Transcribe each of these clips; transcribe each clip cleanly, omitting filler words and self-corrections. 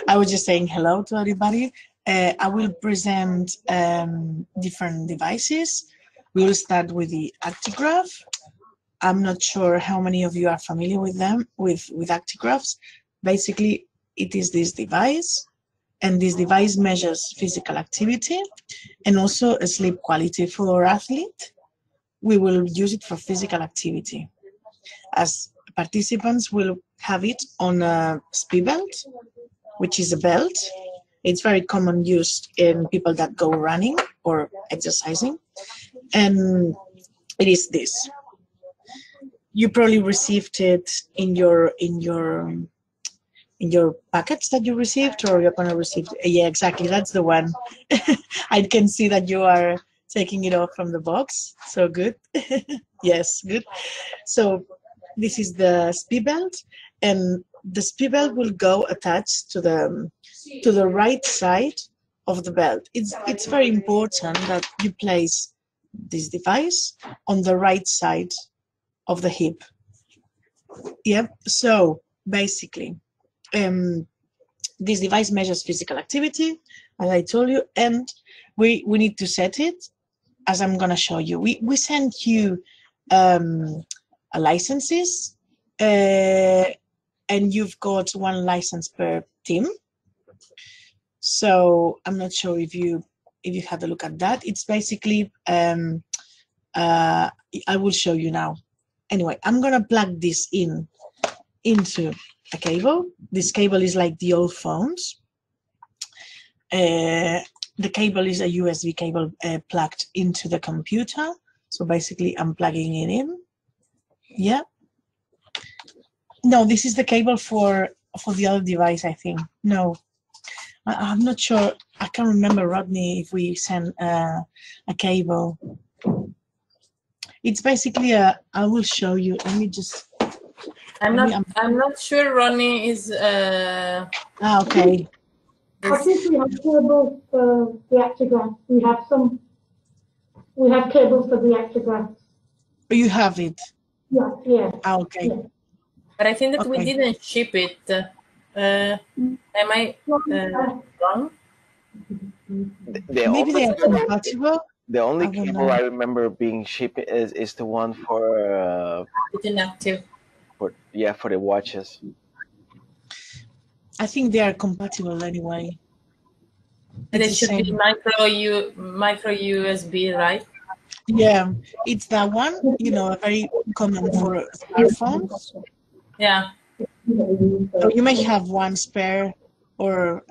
I was just saying hello to everybody. I will present different devices. We will start with the Actigraph. I'm not sure how many of you are familiar with them, with Actigraphs. Basically, it is this device, and this device measures physical activity and also sleep quality for our athlete. We will use it for physical activity. As participants will have it on a speed belt, which is a belt. It's very common used in people that go running or exercising. And it is this. You probably received it in your packets that you received, or you're gonna receive it. Yeah, exactly, that's the one. I can see that you are taking it off from the box, so good. Yes, good. So this is the speed belt, and the speed belt will go attached to the right side of the belt. It's very important that you place this device on the right side of the hip. Yeah, so basically, this device measures physical activity, as I told you, and we need to set it, as I'm gonna show you. We sent you licenses, and you've got one license per team. So I'm not sure if you had a look at that. It's basically I will show you now. Anyway, I'm gonna plug this into a cable. This cable is like the old phones. The cable is a USB cable plugged into the computer. So basically, I'm plugging it in. Yeah. No, this is the cable for the other device, I think. No, I'm not sure. I can't remember, Rodney, if we sent a cable. It's basically I will show you. Let me just. I'm not sure Ronnie is. Okay. I think we have cables for the Actigraph. We have cables for the Actigraph. You have it. Yeah. Okay. Yeah. But I think that we didn't ship it. Am I wrong? Maybe they are compatible. The only cable I remember being shipped is the one for it's inactive. For the watches. I think they are compatible anyway. And it should be micro USB, right? Yeah, it's that one. You know, very common for smartphones. Yeah. So you may have one spare, or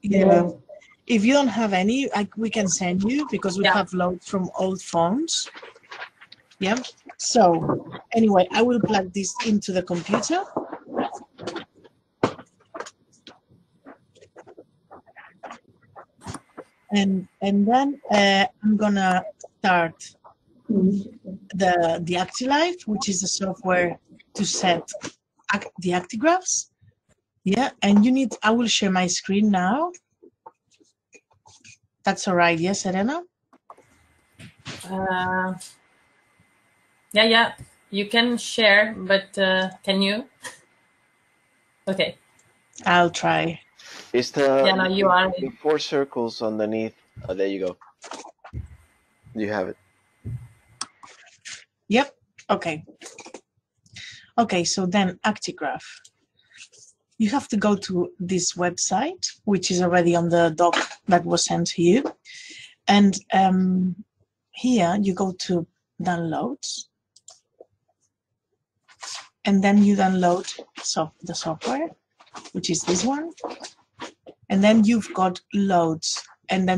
if you don't have any, we can send you, because we have loads from old phones. Yeah. So anyway, I will plug this into the computer. And then I'm gonna start the Actigraph, which is the software to set the Actigraphs. Yeah, and I will share my screen now. That's all right, yes, Elena? Yeah, you can share, but can you? Okay. I'll try. It's you are. The 4 circles underneath. Oh, there you go. You have it. Yep. Okay. Okay, so then Actigraph. You have to go to this website, which is already on the doc that was sent to you. And here you go to downloads. And then you download the software, which is this one. And then you've got loads. And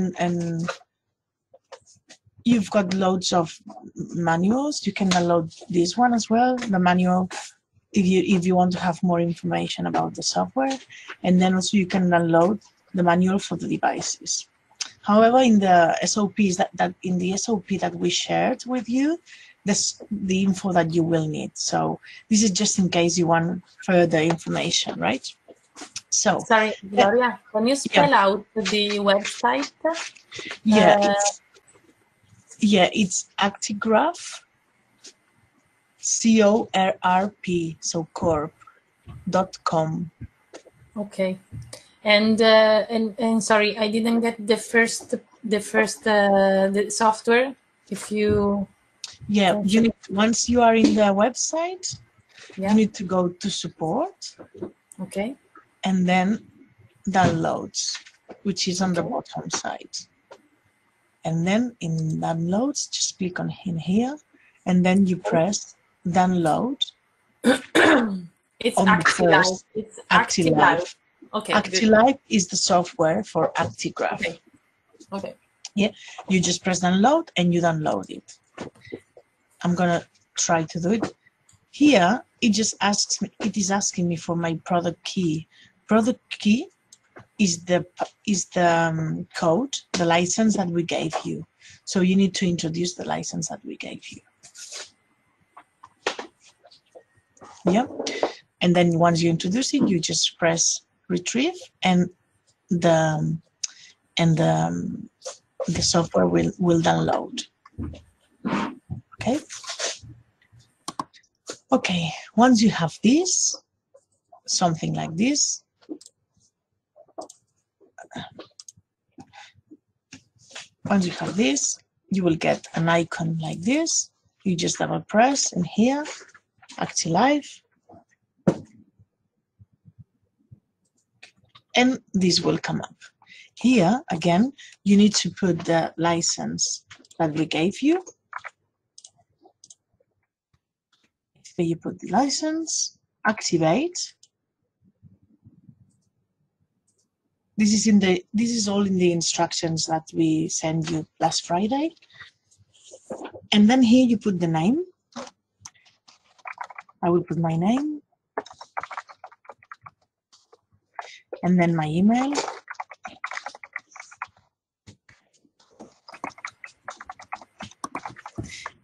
you've got loads of manuals. You can download this one as well, the manual, if you want to have more information about the software. And then also you can download the manual for the devices. However, in the SOPs in the SOP that we shared with you, that's the info that you will need. So this is just in case you want further information, right? So sorry, Gloria, can you spell out the website? Yeah, it's Actigraph, CORP, so corp.com. Okay. And sorry, I didn't get the first the software. If you you need, once you are in the website, you need to go to support. Okay. And then downloads, which is on the bottom side. And then in downloads, just click on in here, and then you press download. It's Actigraph. It's Actigraph. Okay. Actigraph is the software for Actigraph. Okay. Yeah, you just press download and you download it. I'm gonna try to do it. Here, it just asks me. It is asking me for my product key. Product key is the code, the license that we gave you. So you need to introduce the license that we gave you. Yeah, and then once you introduce it, you just press retrieve, and the software will download. Okay. Okay. Once you have this, something like this. Once you have this, you will get an icon like this. You just double press in here, Actigraph, and this will come up. Here, again, you need to put the license that we gave you. So you put the license, activate. This is all in the instructions that we sent you last Friday. And then here you put the name. I will put my name. And then my email.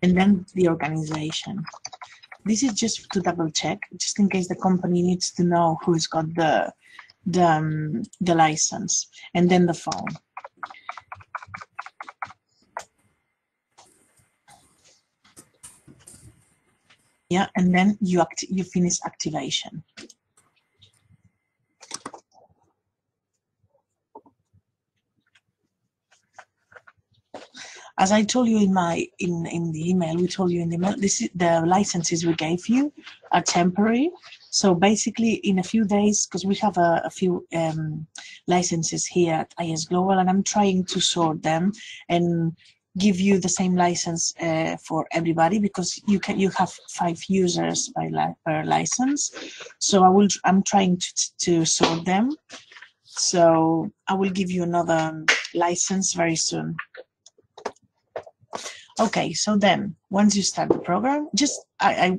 And then the organization. This is just to double check, just in case the company needs to know who's got the license, and then the phone. Yeah, and then you finish activation. As I told you in the email, we told you in the email, the licenses we gave you are temporary. So basically, in a few days, because we have a few licenses here at IS Global, and I'm trying to sort them and give you the same license for everybody, because you have 5 users per license. So I'm trying to sort them. So I will give you another license very soon. Okay, so then once you start the program, just as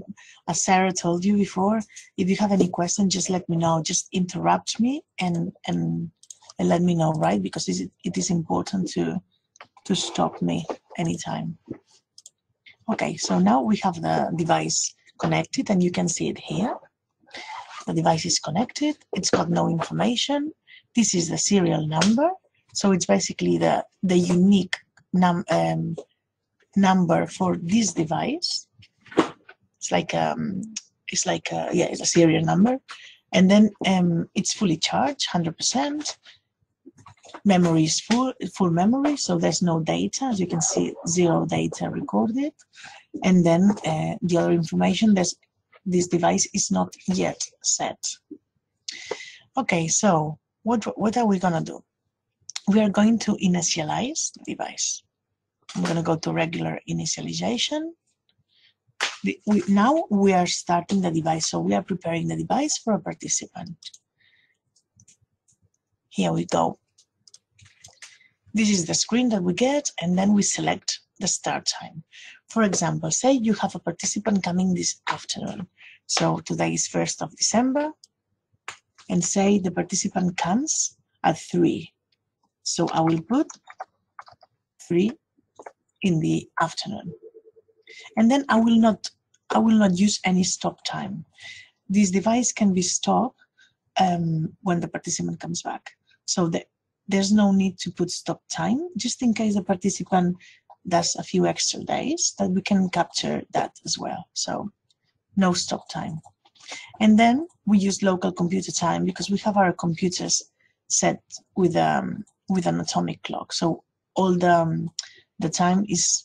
Sarah told you before, if you have any questions, just let me know. Just interrupt me and let me know, right? Because it is important to stop me anytime. Okay, so now we have the device connected, and you can see it here. The device is connected. It's got no information. This is the serial number. So it's basically the unique number for this device. It's like it's a serial number, and then it's fully charged, 100%. Memory is full memory, so there's no data. As you can see, 0 data recorded, and then the other information. This device is not yet set. Okay, so what are we gonna do? We are going to initialize the device. I'm going to go to regular initialization. Now we are starting the device, so we are preparing the device for a participant. Here we go. This is the screen that we get, and then we select the start time. For example, say you have a participant coming this afternoon. So today is 1st of December, and say the participant comes at 3. So I will put 3 in the afternoon, and then I will not use any stop time. This device can be stopped when the participant comes back, so there's no need to put stop time, just in case the participant does a few extra days, that we can capture that as well. So no stop time. And then we use local computer time, because we have our computers set with an atomic clock. So all the time is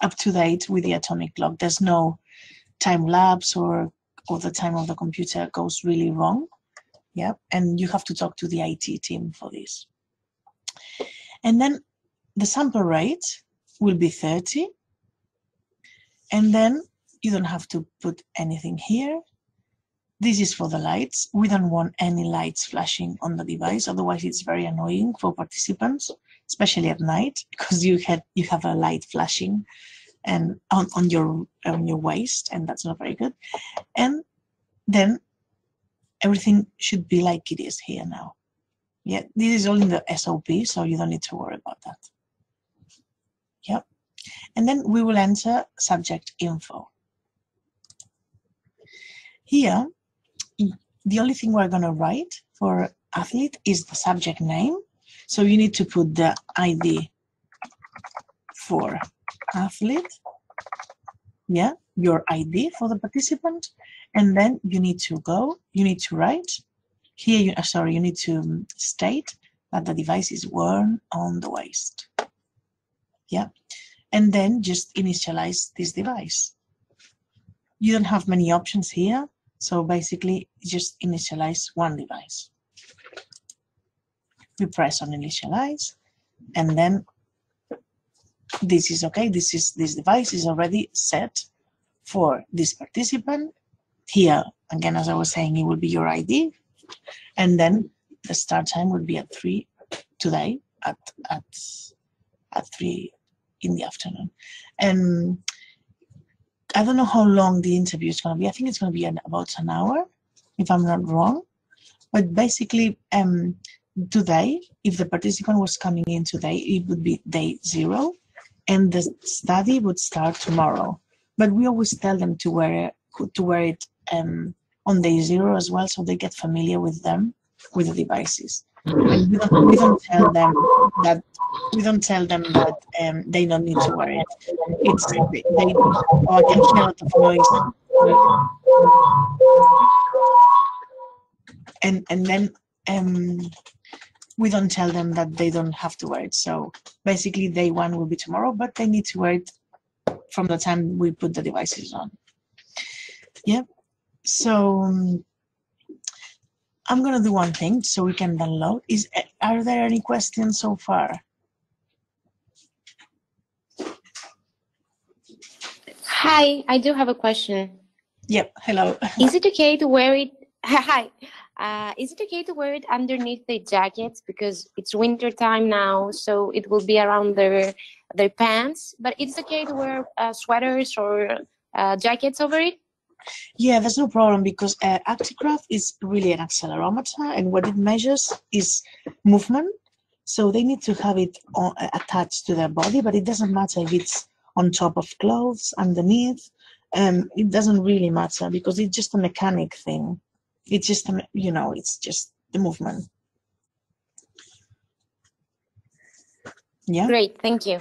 up to date with the atomic clock. There's no time lapse or the time of the computer goes really wrong. Yeah, and you have to talk to the IT team for this. And then the sample rate will be 30. And then you don't have to put anything here. This is for the lights. We don't want any lights flashing on the device, otherwise it's very annoying for participants, especially at night, because you have a light flashing and on your waist, and that's not very good. And then everything should be like it is here now. Yeah, this is all in the SOP, so you don't need to worry about that. Yep. And then we will enter subject info. Here, the only thing we're going to write for athlete is the subject name. So you need to put the ID for athlete. Yeah, your ID for the participant. And then you need to write. Here, you need to state that the device is worn on the waist. Yeah. And then just initialize this device. You don't have many options here, so basically just initialize one device. We press on initialize, and then this is okay. This device is already set for this participant. Here, again, as I was saying, it will be your ID, and then the start time will be at 3 today at 3 in the afternoon. And I don't know how long the interview is going to be. I think it's going to be about an hour, if I'm not wrong. But basically, today, if the participant was coming in today, it would be day 0, and the study would start tomorrow. But we always tell them to wear it on day 0 as well, so they get familiar with the devices. And we don't tell them that they don't need to wear it. I can hear a lot of noise. And then we don't tell them that they don't have to wear it. So basically day 1 will be tomorrow, but they need to wear it from the time we put the devices on. Yeah. So I'm going to do one thing so we can download. Are there any questions so far? Hi, I do have a question. Yep, hello. Is it okay to wear it? Hi. Is it okay to wear it underneath the jackets, because it's winter time now, so it will be around their pants, but it's okay to wear sweaters or jackets over it? Yeah, there's no problem, because Actigraph is really an accelerometer, and what it measures is movement. So they need to have it attached to their body, but it doesn't matter if it's on top of clothes, underneath. It doesn't really matter, because it's just a mechanic thing. It's just, it's just the movement. Yeah. Great, thank you.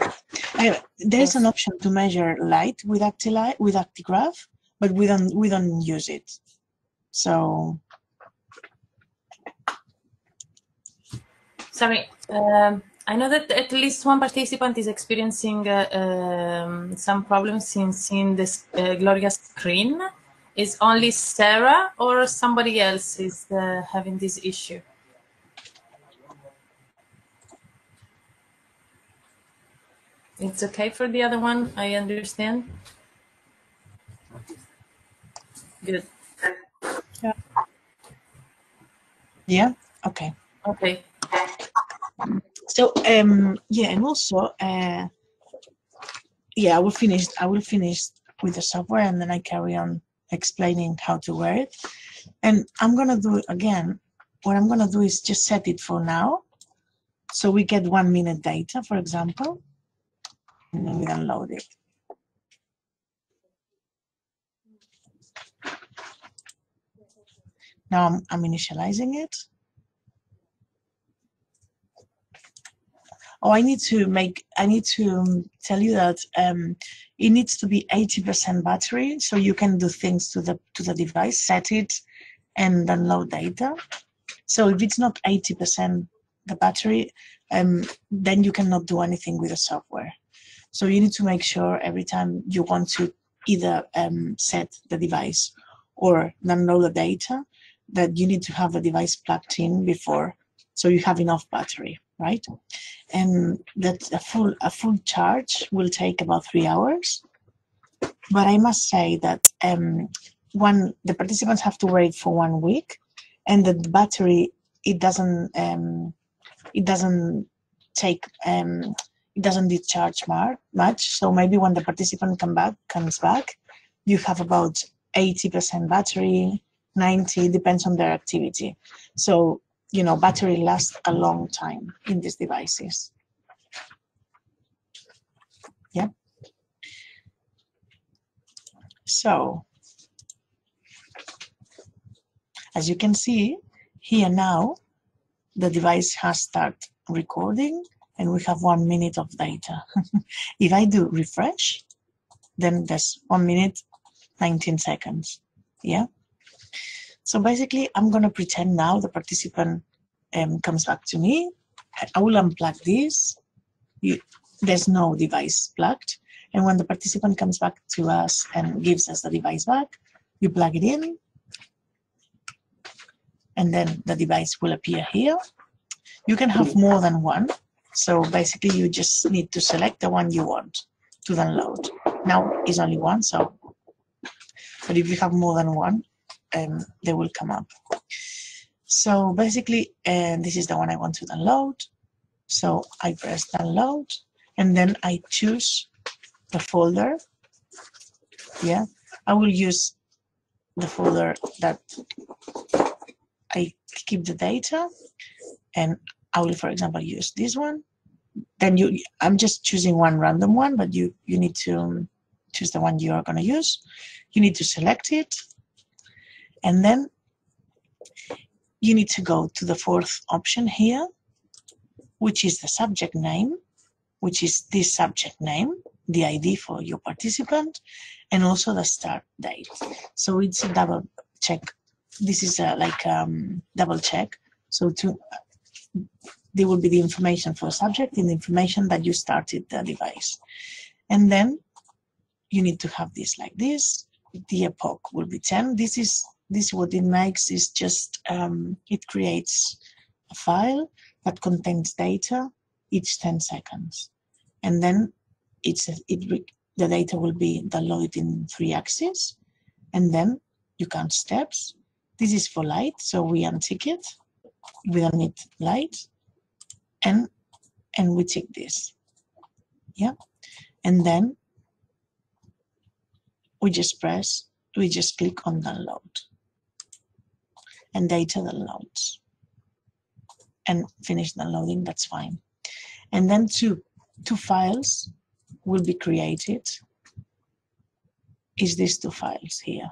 There's an option to measure light with Actigraph, but we don't use it. So. Sorry, I know that at least one participant is experiencing some problems in seeing this Gloria's screen. Is only Sarah or somebody else is having this issue? It's okay for the other one, I understand. Good. Yeah. Yeah. Okay. Okay. So yeah, and also yeah, I will finish with the software, and then I carry on explaining how to wear it. And I'm gonna do it again. What I'm gonna do is just set it for now, so we get 1 minute data, for example, and then we download it. Now I'm initializing it. Oh, I need to tell you that it needs to be 80% battery, so you can do things to the device, set it, and download data. So if it's not 80% the battery, then you cannot do anything with the software. So you need to make sure every time you want to either set the device or download the data, that you need to have the device plugged in before, so you have enough battery, right? And that a full charge will take about 3 hours. But I must say that the participants have to wait for 1 week, and the battery, it doesn't discharge much. So maybe when the participant comes back, you have about 80% battery, 90, depends on their activity. So, you know, battery lasts a long time in these devices. Yeah. So, as you can see here now, the device has started recording and we have 1 minute of data. If I do refresh, then there's 1 minute, 19 seconds. Yeah. So basically, I'm going to pretend now the participant comes back to me. I will unplug this. There's no device plugged. And when the participant comes back to us and gives us the device back, you plug it in. And then the device will appear here. You can have more than one. So basically, you just need to select the one you want to download. Now it's only one, so. But if you have more than one, they will come up. So basically, this is the one I want to download. So I press download, and then I choose the folder. Yeah, I will use the folder that I keep the data, and I will, for example, use this one. Then I'm just choosing one random one, but you need to choose the one you are going to use. You need to select it, and then you need to go to the fourth option here, which is the subject name, which is this subject name, the ID for your participant, and also the start date. So it's a double check. This is double check. So there will be the information for the subject and the information that you started the device. And then you need to have this like this. The epoch will be 10. This what it makes is just, it creates a file that contains data each 10 seconds. And then the data will be downloaded in 3 axes. And then you count steps. This is for light, so we untick it. We don't need light. And we tick this. Yeah. And then we just click on download. And data downloads. And finish downloading, that's fine. And then two files will be created. Is these 2 files here.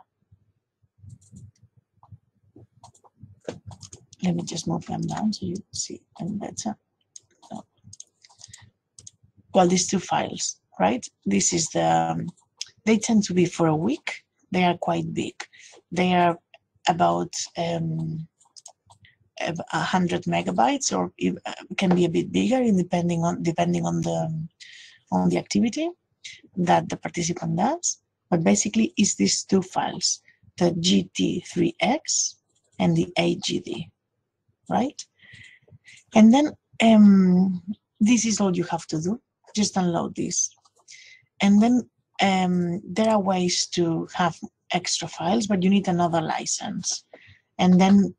Let me just move them down so you see them better. So, well, these 2 files, right? This is they tend to be for a week. They are quite big. They are about 100 megabytes, or can be a bit bigger, depending on the activity that the participant does. But basically, it's these 2 files, the GT3X and the AGD, right? And then this is all you have to do. Just download this. And then there are ways to have extra files, but you need another license. And then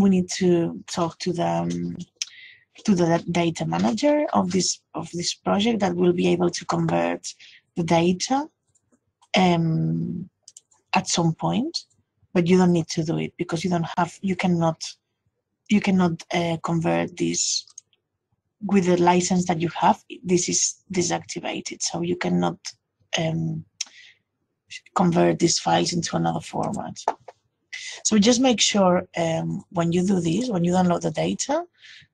we need to talk to the data manager of this project that will be able to convert the data at some point. But you don't need to do it because you cannot convert this with the license that you have. This is deactivated, so you cannot convert these files into another format. So just make sure when you do this, when you download the data,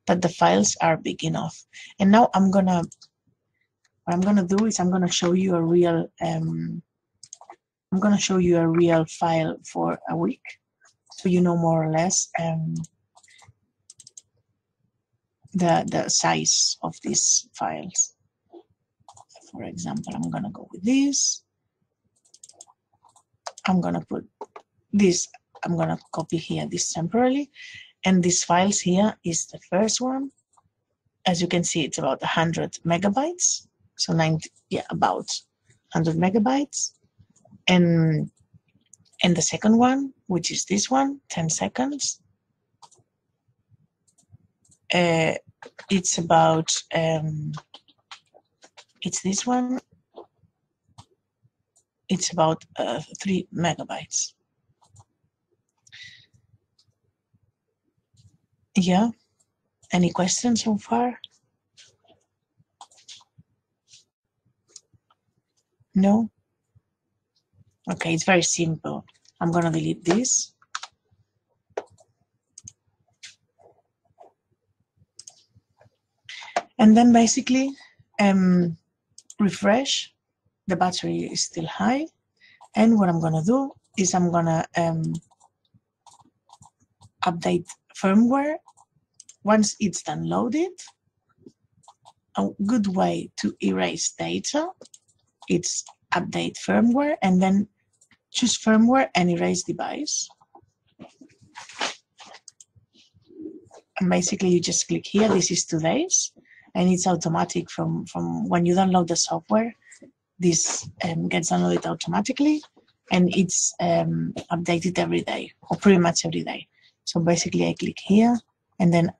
that the files are big enough. And now what I'm gonna do is I'm gonna show you a real file for a week. so you know more or less the size of these files. For example, I'm gonna go with this. I'm gonna put this, I'm gonna copy here this temporarily, and these files here is the first one. As you can see, it's about 100 megabytes, so 90, yeah, about 100 megabytes. And the second one, which is this one, 10 seconds, it's about, it's this one, it's about 3 megabytes. Yeah, any questions so far? No? Okay, it's very simple. I'm gonna delete this. And then basically refresh. The battery is still high. And what I'm gonna do is I'm gonna update firmware. Once it's downloaded, a good way to erase data, it's update firmware and then choose firmware and erase device. And basically you just click here, this is today's, and it's automatic from when you download the software, this gets downloaded automatically, and it's updated every day, or pretty much every day. So basically I click here, and then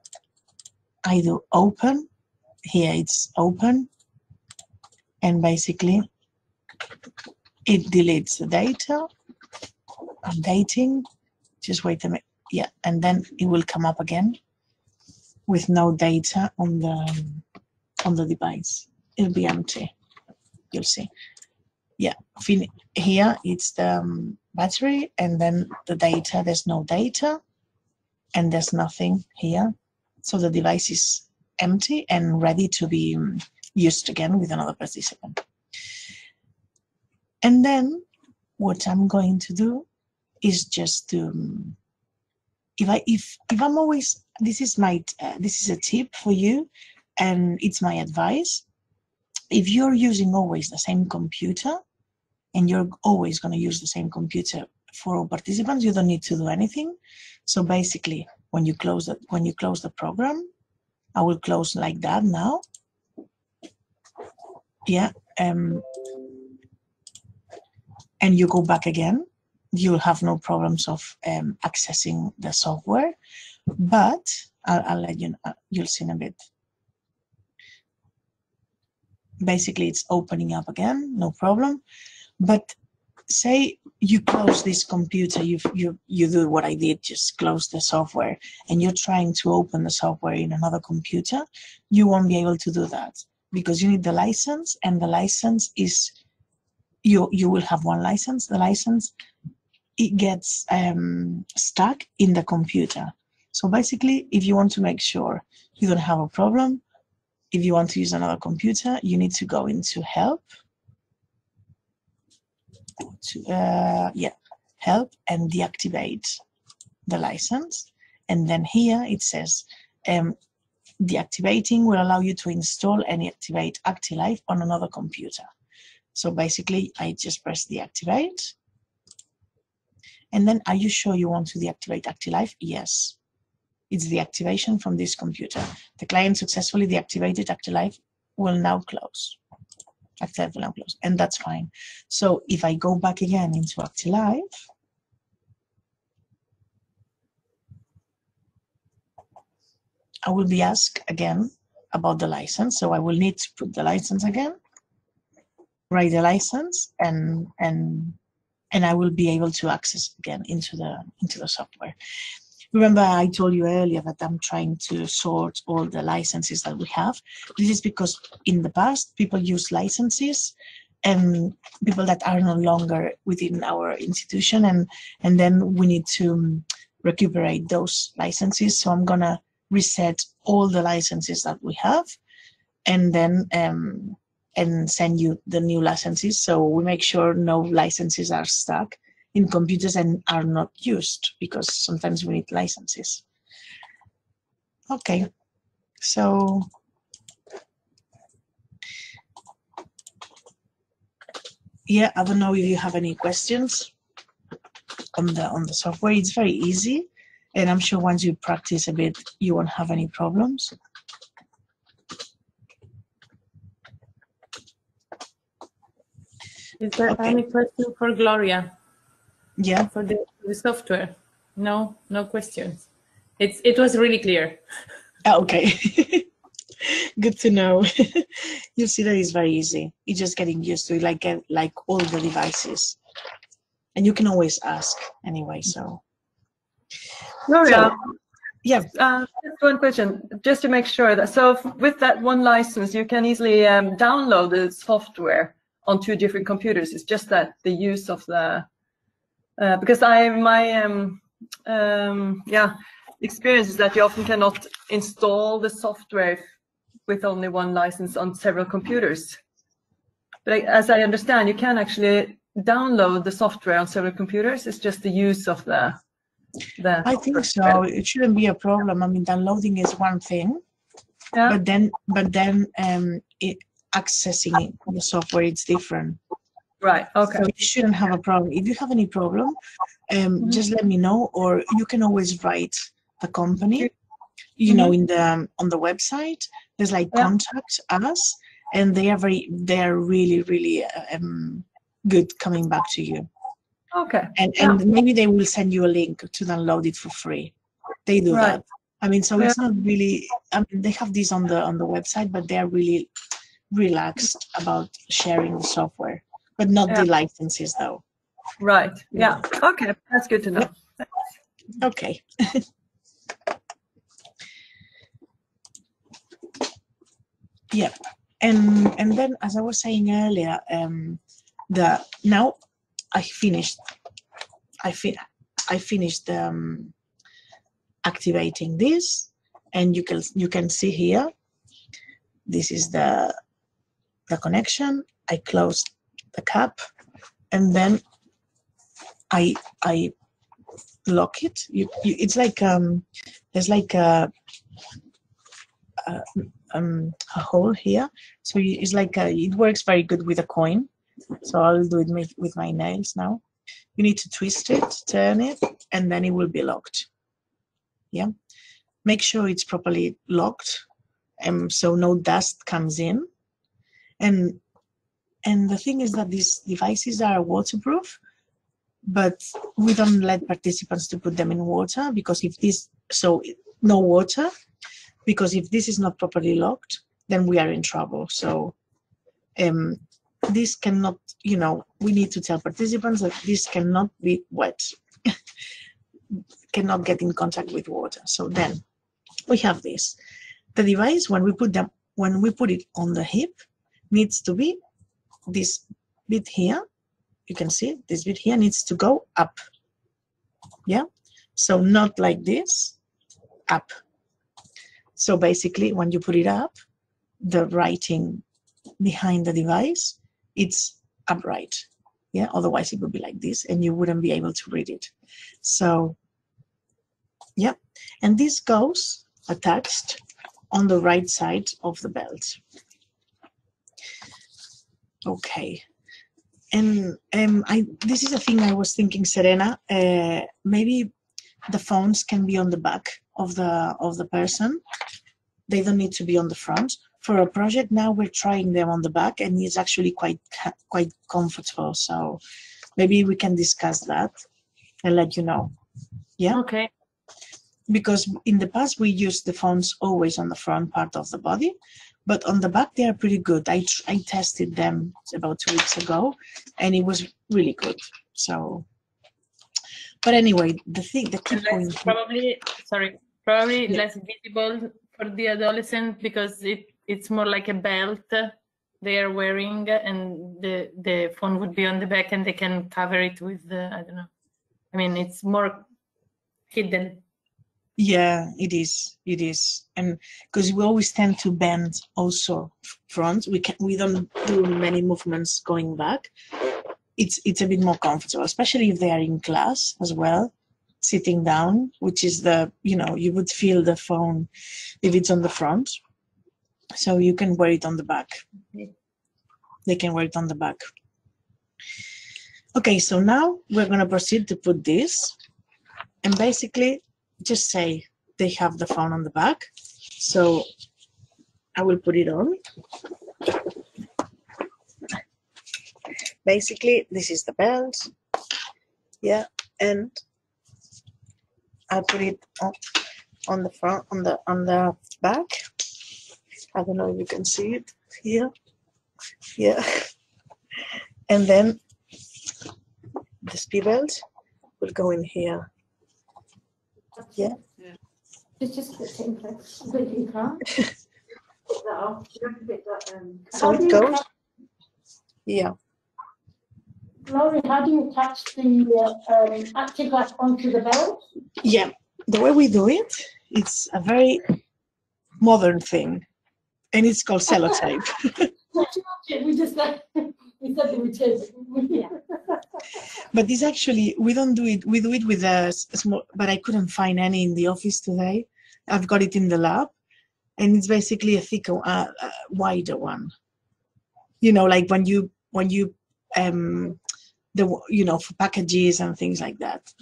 I do open. Here it's open, and basically it deletes the data. Updating, just wait a minute, yeah, and then it will come up again with no data on the device. It'll be empty, you'll see. Yeah, here it's the battery, and then the data, there's no data, and there's nothing here. So the device is empty and ready to be used again with another participant. And then what I'm going to do is just to, if I'm always, this is a tip for you, and it's my advice. If you're using always the same computer, and you're always going to use the same computer for all participants, you don't need to do anything. So basically, when you close the program, I will close like that now. Yeah, and you go back again, you'll have no problems of accessing the software. But I'll let you know, you'll see in a bit. Basically, it's opening up again, no problem. But say you close this computer, you do what I did, just close the software, and you're trying to open the software in another computer, you won't be able to do that, because you need the license, and the license is, you will have one license. The license, it gets stuck in the computer. So basically, if you want to make sure you don't have a problem, if you want to use another computer, you need to go into help, help, and deactivate the license. And then here it says deactivating will allow you to install and activate Actigraph on another computer. So basically I just press deactivate, and then are you sure you want to deactivate Actigraph? Yes, it's the activation from this computer. The client successfully deactivated Actigraph will now close. Actigraph will now close, and that's fine. So if I go back again into Actigraph, I will be asked again about the license. So I will need to put the license again, write the license, and I will be able to access again into the software. Remember, I told you earlier that I'm trying to sort all the licenses that we have. This is because in the past, people use licenses, and people that are no longer within our institution, and then we need to recuperate those licenses. So I'm gonna reset all the licenses that we have, and then and send you the new licenses, so we make sure no licenses are stuck in computers and are not used, because sometimes we need licenses. Okay, so yeah, I don't know if you have any questions on the software. It's very easy, and I'm sure once you practice a bit, you won't have any problems. Is there any question for Gloria? Yeah. For the software? No, no questions. It was really clear. Okay. Good to know. You see that it's very easy. It's just getting used to it, like all the devices. And you can always ask anyway, so. Gloria, yeah. Just one question, just to make sure that, so with that one license, you can easily download the software on 2 different computers. It's just that the use of the, because experience is that you often cannot install the software with only one license on several computers. But as I understand, you can actually download the software on several computers. It's just the use of the I think so. It shouldn't be a problem. I mean, downloading is one thing, yeah. but then accessing the software, it's different. Right. Okay. So you shouldn't have a problem. If you have any problem, just let me know, or you can always write the company. You know, on the website, there's like contact us, and they are really good coming back to you. Okay. And maybe they will send you a link to download it for free. They do that. I mean, so it's not really. I mean, they have this on the website, but they are really relaxed about sharing the software, but not the licenses, though. Right. Yeah. Okay. That's good to know. Okay. Yeah, and then, as I was saying earlier, now I finished activating this, and you can see here. This is the connection. I closed the cap, and then I lock it. It's like there's like a hole here, so it's like it works very good with a coin. So I'll do it with my nails now. You need to twist it, turn it, and then it will be locked. Yeah, make sure it's properly locked, so no dust comes in. And the thing is that these devices are waterproof, but we don't let participants to put them in water, because no water. Because if this is not properly locked, then we are in trouble. So this cannot, we need to tell participants that this cannot be wet, cannot get in contact with water. So then we have this. The device, when we put it on the hip, needs to be this bit here. You can see this bit here needs to go up. Yeah, so not like this, up. So basically, when you put it up, the writing behind the device, it's upright. Yeah, otherwise it would be like this, and you wouldn't be able to read it. So, yeah, and this goes attached on the right side of the belt. Okay, and this is a thing I was thinking, Serena. Maybe the phones can be on the back of the person. They don't need to be on the front. For a project now, we're trying them on the back, and it's actually quite comfortable. So maybe we can discuss that and let you know. Yeah. Okay. Because in the past we used the phones always on the front part of the body, but on the back they are pretty good. I tested them about 2 weeks ago, and it was really good. So, but anyway, the key point probably less visible for the adolescent, because it's more like a belt they are wearing, and the phone would be on the back, and they can cover it with I don't know. I mean, it's more hidden. Yeah, it is, and because we always tend to bend also front, we don't do many movements going back, it's a bit more comfortable, especially if they are in class as well, sitting down, which is the, you would feel the phone if it's on the front. So you can wear it on the back. They can wear it on the back. Okay, so now we're going to proceed to put this, and basically just say they have the phone on the back. So I will put it on. Basically, this is the belt, yeah, and I put it on the front, on the back. I don't know if you can see it here, yeah, and then the speed belt will go in here, yeah. It's just but you can't. So it goes, yeah. Laurie, how do you attach the Actigraph onto the belt? Yeah, the way we do it, it's a very modern thing, and it's called sellotape. We just we said we chose. Yeah. But this actually, we don't do it. We do it with a small, but I couldn't find any in the office today. I've got it in the lab, and it's basically a thicker, wider one. Like when you for packages and things like that.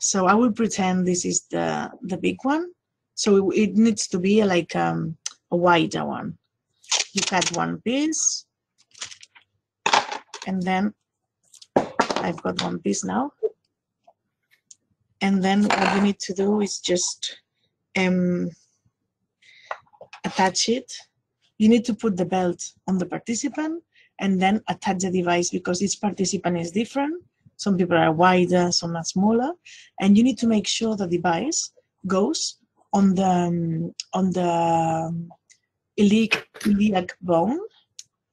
So I will pretend this is the big one. So it needs to be like a wider one. You cut one piece, and then I've got one piece now. And then what you need to do is just attach it. You need to put the belt on the participant and then attach the device, because each participant is different. Some people are wider, some are smaller, and you need to make sure the device goes on the iliac bone.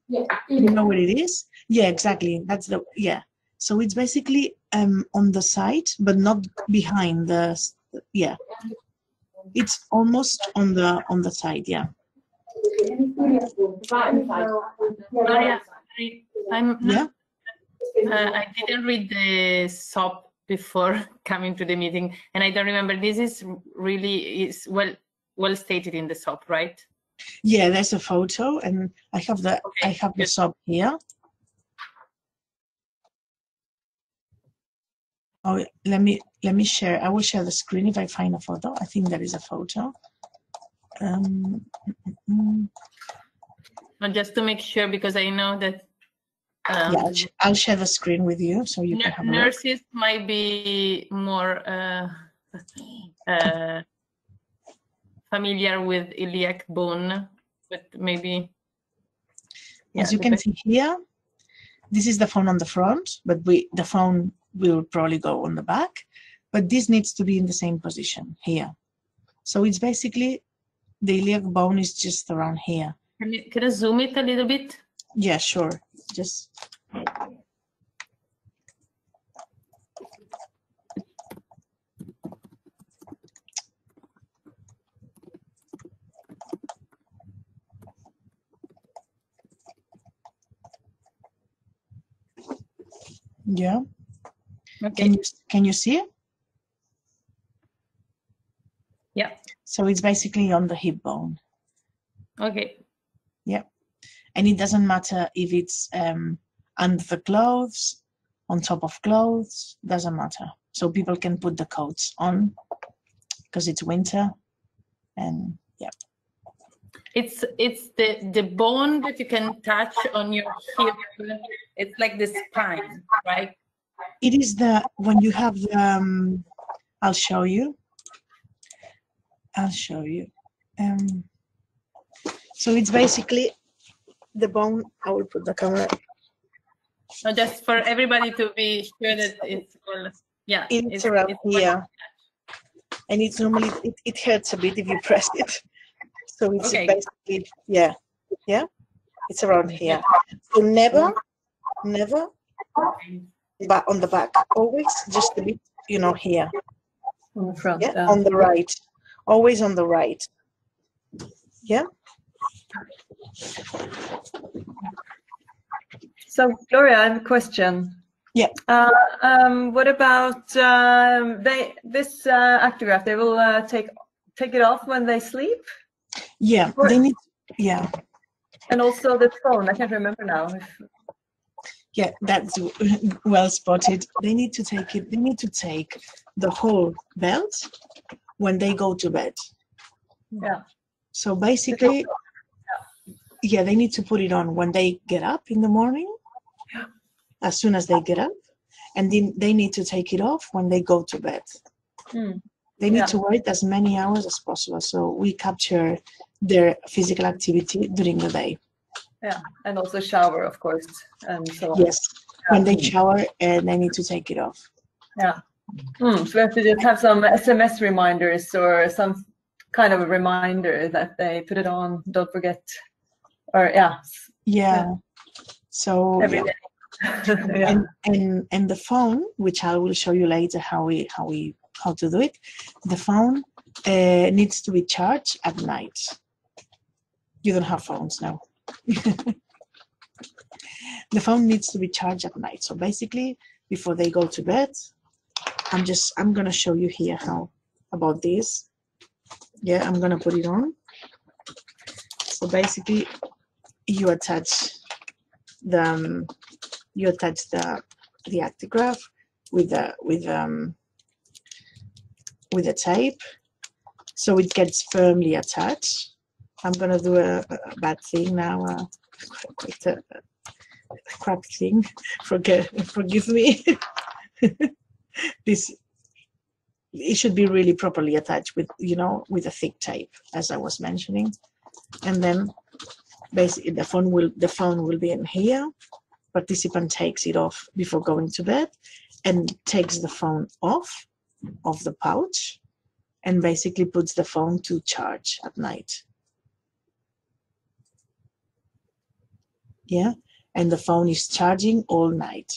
Yeah. You know what it is? Yeah, exactly. That's the, yeah. So it's basically on the side, but not behind the, yeah. It's almost on the side, yeah. I didn't read the SOP before coming to the meeting, and I don't remember. This is well stated in the SOP, right? Yeah, there's a photo, and I have the SOP here. Oh, let me share. I will share the screen if I find a photo. I think there is a photo. Just to make sure, because I know that. Yeah, I'll share the screen with you so you can have a look. Nurses might be more familiar with iliac bone, but maybe. Yeah, as you can see here, this is the phone on the front, but the phone will probably go on the back, but this needs to be in the same position here. So it's basically the iliac bone is just around here. Can I zoom it a little bit? Yeah, sure. Just yeah. Okay. Can you see it? Yeah. So it's basically on the hip bone. Okay. Yeah. And it doesn't matter if it's under the clothes, on top of clothes, doesn't matter. So people can put the coats on because it's winter, and yeah. It's the bone that you can touch on your hip. It's like the spine, right? It is when you have the, I'll show you. So it's basically the bone. I will put the camera. No, just for everybody to be sure that it's well, yeah. It's around here, and it's normally it hurts a bit if you press it. So it's basically yeah, it's around here. So never, but on the back. Always just a bit, here. On the front. Yeah, on the right. Always on the right. Yeah. So Gloria, I have a question. Yeah. What about this Actigraph? They will take it off when they sleep? Yeah, Or- they need. Yeah. And also the phone. I can't remember now. Yeah, that's well spotted. They need to take it. They need to take the whole belt when they go to bed. Yeah. So basically, yeah, they need to put it on when they get up in the morning, as soon as they get up, and then they need to take it off when they go to bed. They need to wear it as many hours as possible, so we capture their physical activity during the day. Yeah, and also shower, of course, and so on. Yes, when they shower, and they need to take it off. Yeah. So we have to just have some SMS reminders or some kind of a reminder that they put it on, don't forget, or Yeah. So every day. Yeah. and the phone, which I will show you later how to do it. The phone needs to be charged at night. You don't have phones now. The phone needs to be charged at night. So basically, before they go to bed, I'm gonna show you here how about this. Yeah, I'm gonna put it on. So basically, you attach the Actigraph with the tape, so it gets firmly attached. I'm gonna do a bad thing now, quite a crap thing. Forgive me. This, it should be really properly attached with with a thick tape, as I was mentioning, and then basically the phone will be in here. Participant takes it off before going to bed and takes the phone off of the pouch and basically puts the phone to charge at night. Yeah, and the phone is charging all night.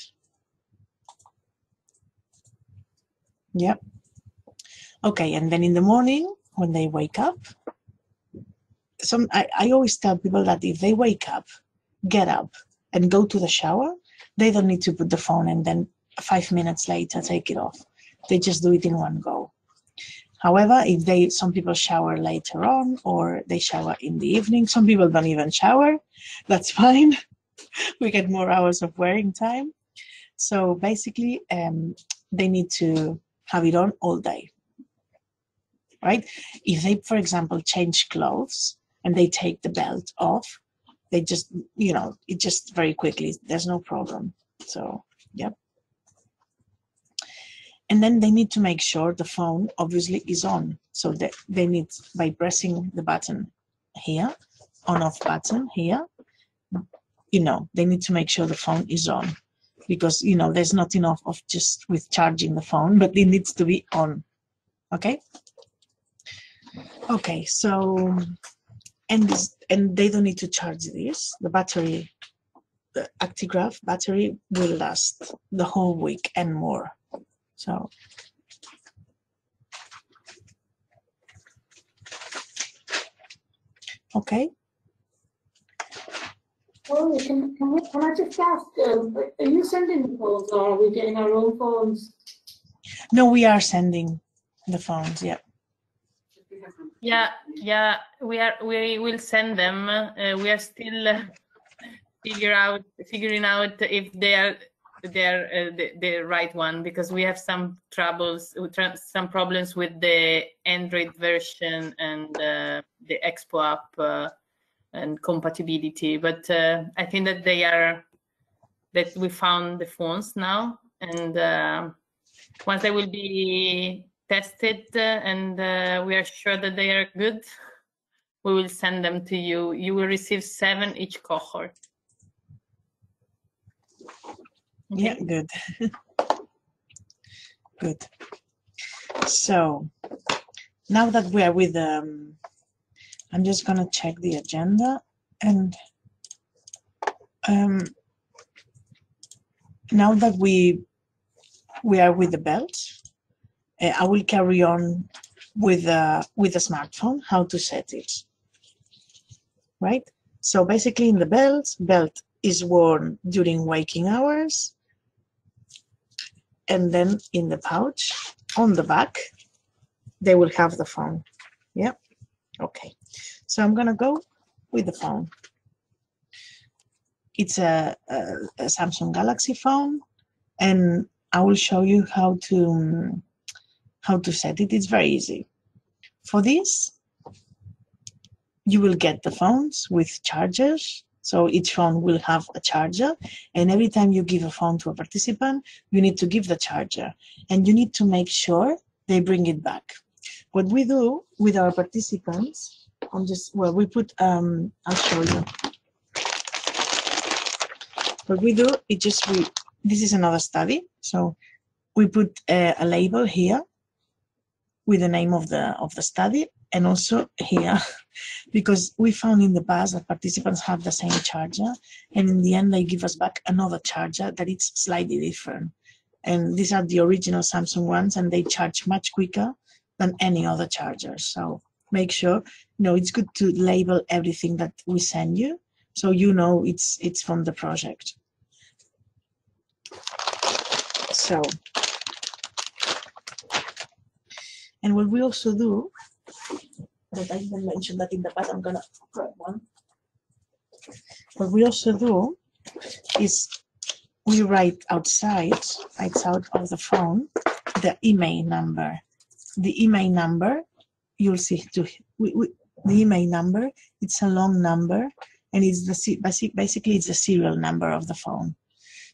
Yeah. Okay, and then in the morning when they wake up, I always tell people that if they wake up, get up and go to the shower, they don't need to put the phone and then 5 minutes later take it off. They just do it in one go. However, if some people shower later on or they shower in the evening, some people don't even shower, that's fine. We get more hours of wearing time. So basically, they need to have it on all day, right? If they, for example, change clothes and they take the belt off, they just, it just very quickly, there's no problem. So, yep. And then they need to make sure the phone obviously is on. So that they need, by pressing the button here, on-off button here, they need to make sure the phone is on, because, there's not enough of just with charging the phone, but it needs to be on. Okay? Okay, so, and they don't need to charge this. The battery, the Actigraph battery will last the whole week and more. So, okay. Oh, can I just ask, are you sending the phones or are we getting our own phones? No, we are sending the phones, yeah. Yeah, we will send them. We are still figuring out if they are the right one, because we have some troubles, some problems with the Android version and the Expo app and compatibility. But I think that we found the phones now, and once they will be tested and we are sure that they are good, we will send them to you. You will receive 7 each cohort. Okay. Yeah, good. Good. So now that we are with I'm just gonna check the agenda, and now that we are with the belt, I will carry on with the smartphone, how to set it, right? So basically in the belt, is worn during waking hours. And then in the pouch, on the back, they will have the phone. Yeah, okay. So I'm gonna go with the phone. It's a Samsung Galaxy phone, and I will show you how to set it. It's very easy. For this, you will get the phones with chargers. So each phone will have a charger, and every time you give a phone to a participant, you need to give the charger, and you need to make sure they bring it back. What we do with our participants, we put, I'll show you. What we do, this is another study. So we put a label here with the name of the study, and also here, because we found in the past that participants have the same charger, and in the end they give us back another charger that is slightly different. And these are the original Samsung ones, and they charge much quicker than any other charger. So make sure, it's good to label everything that we send you, so you know it's from the project. So, and what we also do, that I didn't mention that in the past, I'm gonna grab one. What we also do is we write outside of the phone the email number. The email number, you'll see the email number, it's a long number, and it's basically it's the serial number of the phone.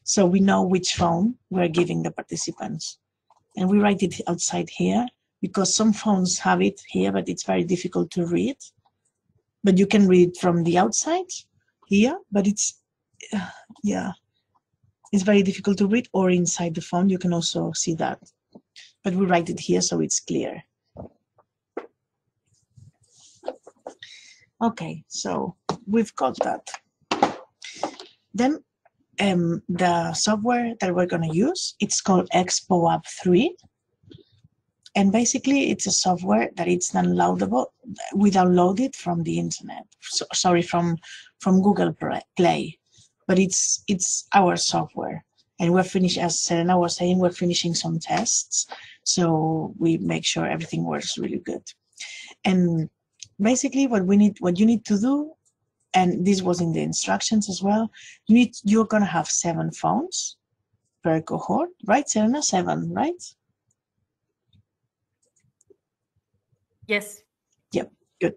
So we know which phone we're giving the participants. And we write it outside here, because some phones have it here, but it's very difficult to read. But you can read from the outside here, but it's very difficult to read, or inside the phone, you can also see that. But we write it here so it's clear. Okay, so we've got that. Then the software that we're going to use, it's called Exposome 3. And basically, it's a software that it's downloadable. We download it from the internet. From Google Play. But it's our software. And we're finished, as Serena was saying, we're finishing some tests. So we make sure everything works really good. And basically, what you need to do, and this was in the instructions as well, you're going to have 7 phones per cohort, right, Serena? 7, right? Yes. Yep, good.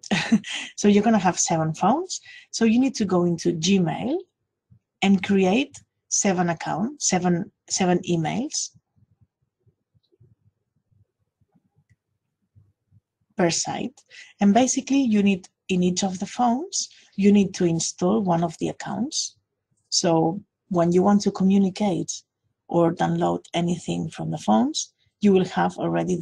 So you're going to have 7 phones. So you need to go into Gmail and create 7 accounts, 7 emails per site. And basically, you need, in each of the phones, you need to install one of the accounts. So when you want to communicate or download anything from the phones, you will have already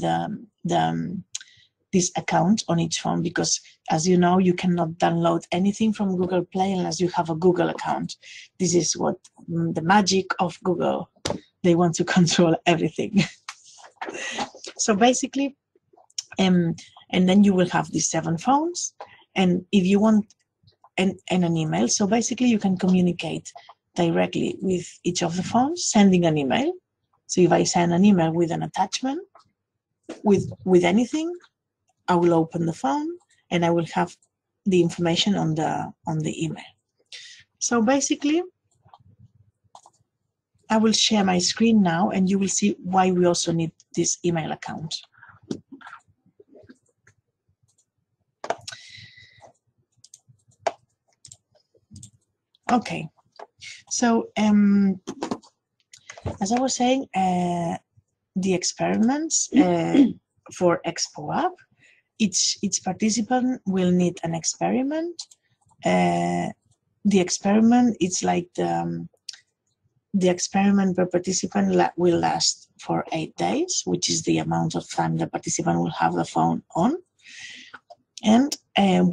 this account on each phone, because as you know, you cannot download anything from Google Play unless you have a Google account. This is what the magic of Google. They want to control everything. So basically, and then you will have these 7 phones, and if you want an email, so basically you can communicate directly with each of the phones, sending an email. So if I send an email with an attachment, with anything, I will open the phone and I will have the information on the email. So basically, I will share my screen now, and you will see why we also need this email account. Okay, so as I was saying, the experiments for Exposome, each participant will need an experiment. The experiment, it's like the experiment per participant will last for 8 days, which is the amount of time the participant will have the phone on. And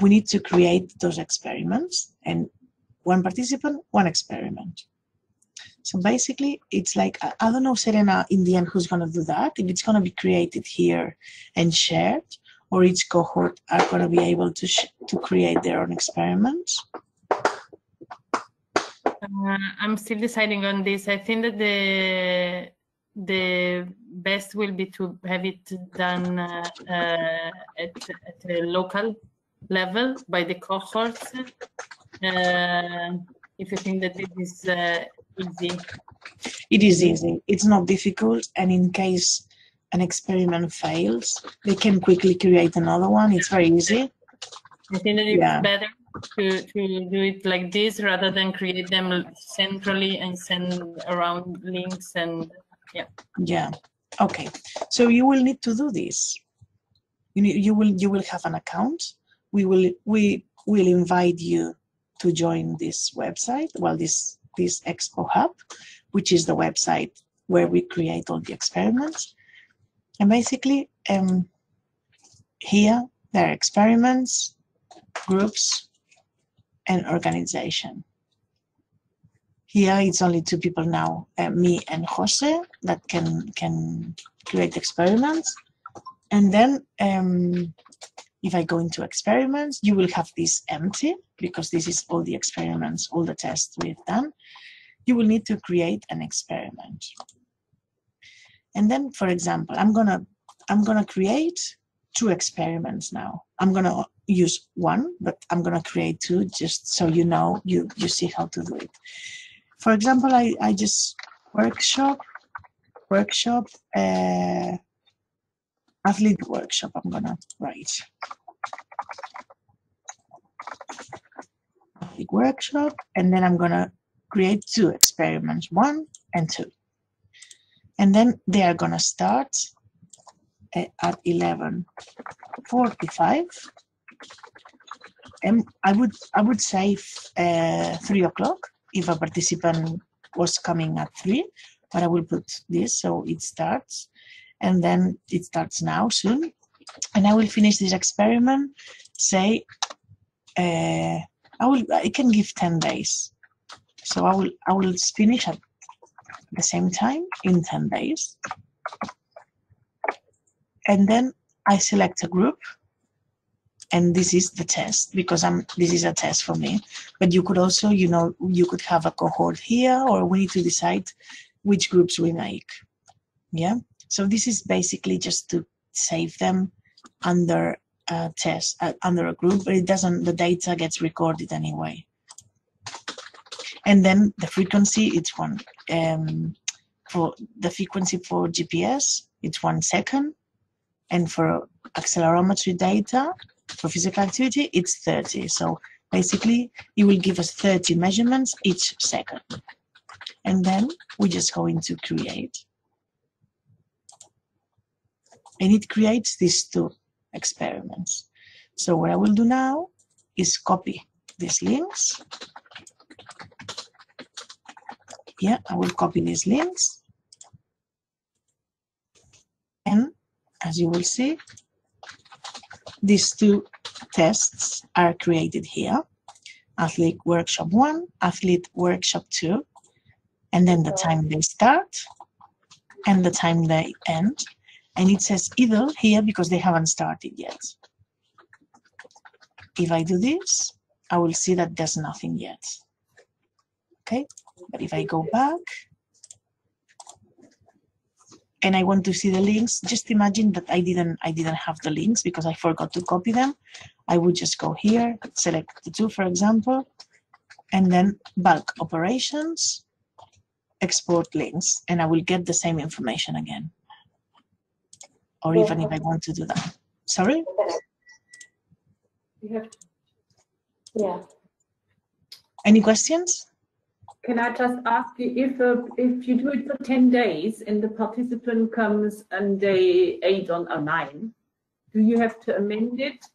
we need to create those experiments, and 1 participant, 1 experiment. So basically, it's like, I don't know, Serena, in the end, who's going to do that, if it's going to be created here and shared, or each cohort are going to be able to create their own experiments. I'm still deciding on this. I think that the best will be to have it done at a local level by the cohorts. If you think that it is easy. It is easy. It's not difficult, and in case an experiment fails, they can quickly create another one. It's very easy. I think that it's better to do it like this rather than create them centrally and send around links and yeah. Okay, so you will need to do this. You will have an account. We will invite you to join this website. Well, this Expo Hub, which is the website where we create all the experiments. And basically, here there are experiments, groups, and organization. Here it's only 2 people now, me and Jose, that can create experiments. And then if I go into experiments, you will have this empty, because this is all the experiments, all the tests we've done. You will need to create an experiment. And then, for example, I'm gonna create 2 experiments now. I'm gonna use 1, but I'm gonna create 2 just so you know, you see how to do it. For example, I just workshop, athlete workshop, I'm gonna write. Athlete workshop, and then I'm gonna create 2 experiments, 1 and 2. And then they are gonna start at 11:45. And I would say 3 o'clock if a participant was coming at 3, but I will put this so it starts, and then it starts now soon. And I will finish this experiment, say, I can give 10 days. So I will finish at the same time in 10 days. And then I select a group, and this is the test, because this is a test for me. But you could also, you could have a cohort here, or we need to decide which groups we make. Yeah. So this is basically just to save them under a test, under a group, but it doesn't. The data gets recorded anyway. And then the frequency, it's 1. For the frequency for GPS, it's 1 second. And for accelerometry data, for physical activity, it's 30. So basically, it will give us 30 measurements each second. And then we just go into create. And it creates these 2 experiments. So what I will do now is copy these links. Yeah, I will copy these links. And as you will see, these 2 tests are created here. Athlete Workshop 1, Athlete Workshop 2, and then the time they start and the time they end. And it says idle here because they haven't started yet. If I do this, I will see that there's nothing yet. Okay, but if I go back and I want to see the links, just imagine that I didn't have the links because I forgot to copy them. I would just go here, select the 2, for example, and then bulk operations, export links, and I will get the same information again. Or even if I want to do that. Sorry? Yeah. Any questions? Can I just ask you, if you do it for 10 days and the participant comes on day 8 or 9, do you have to amend it?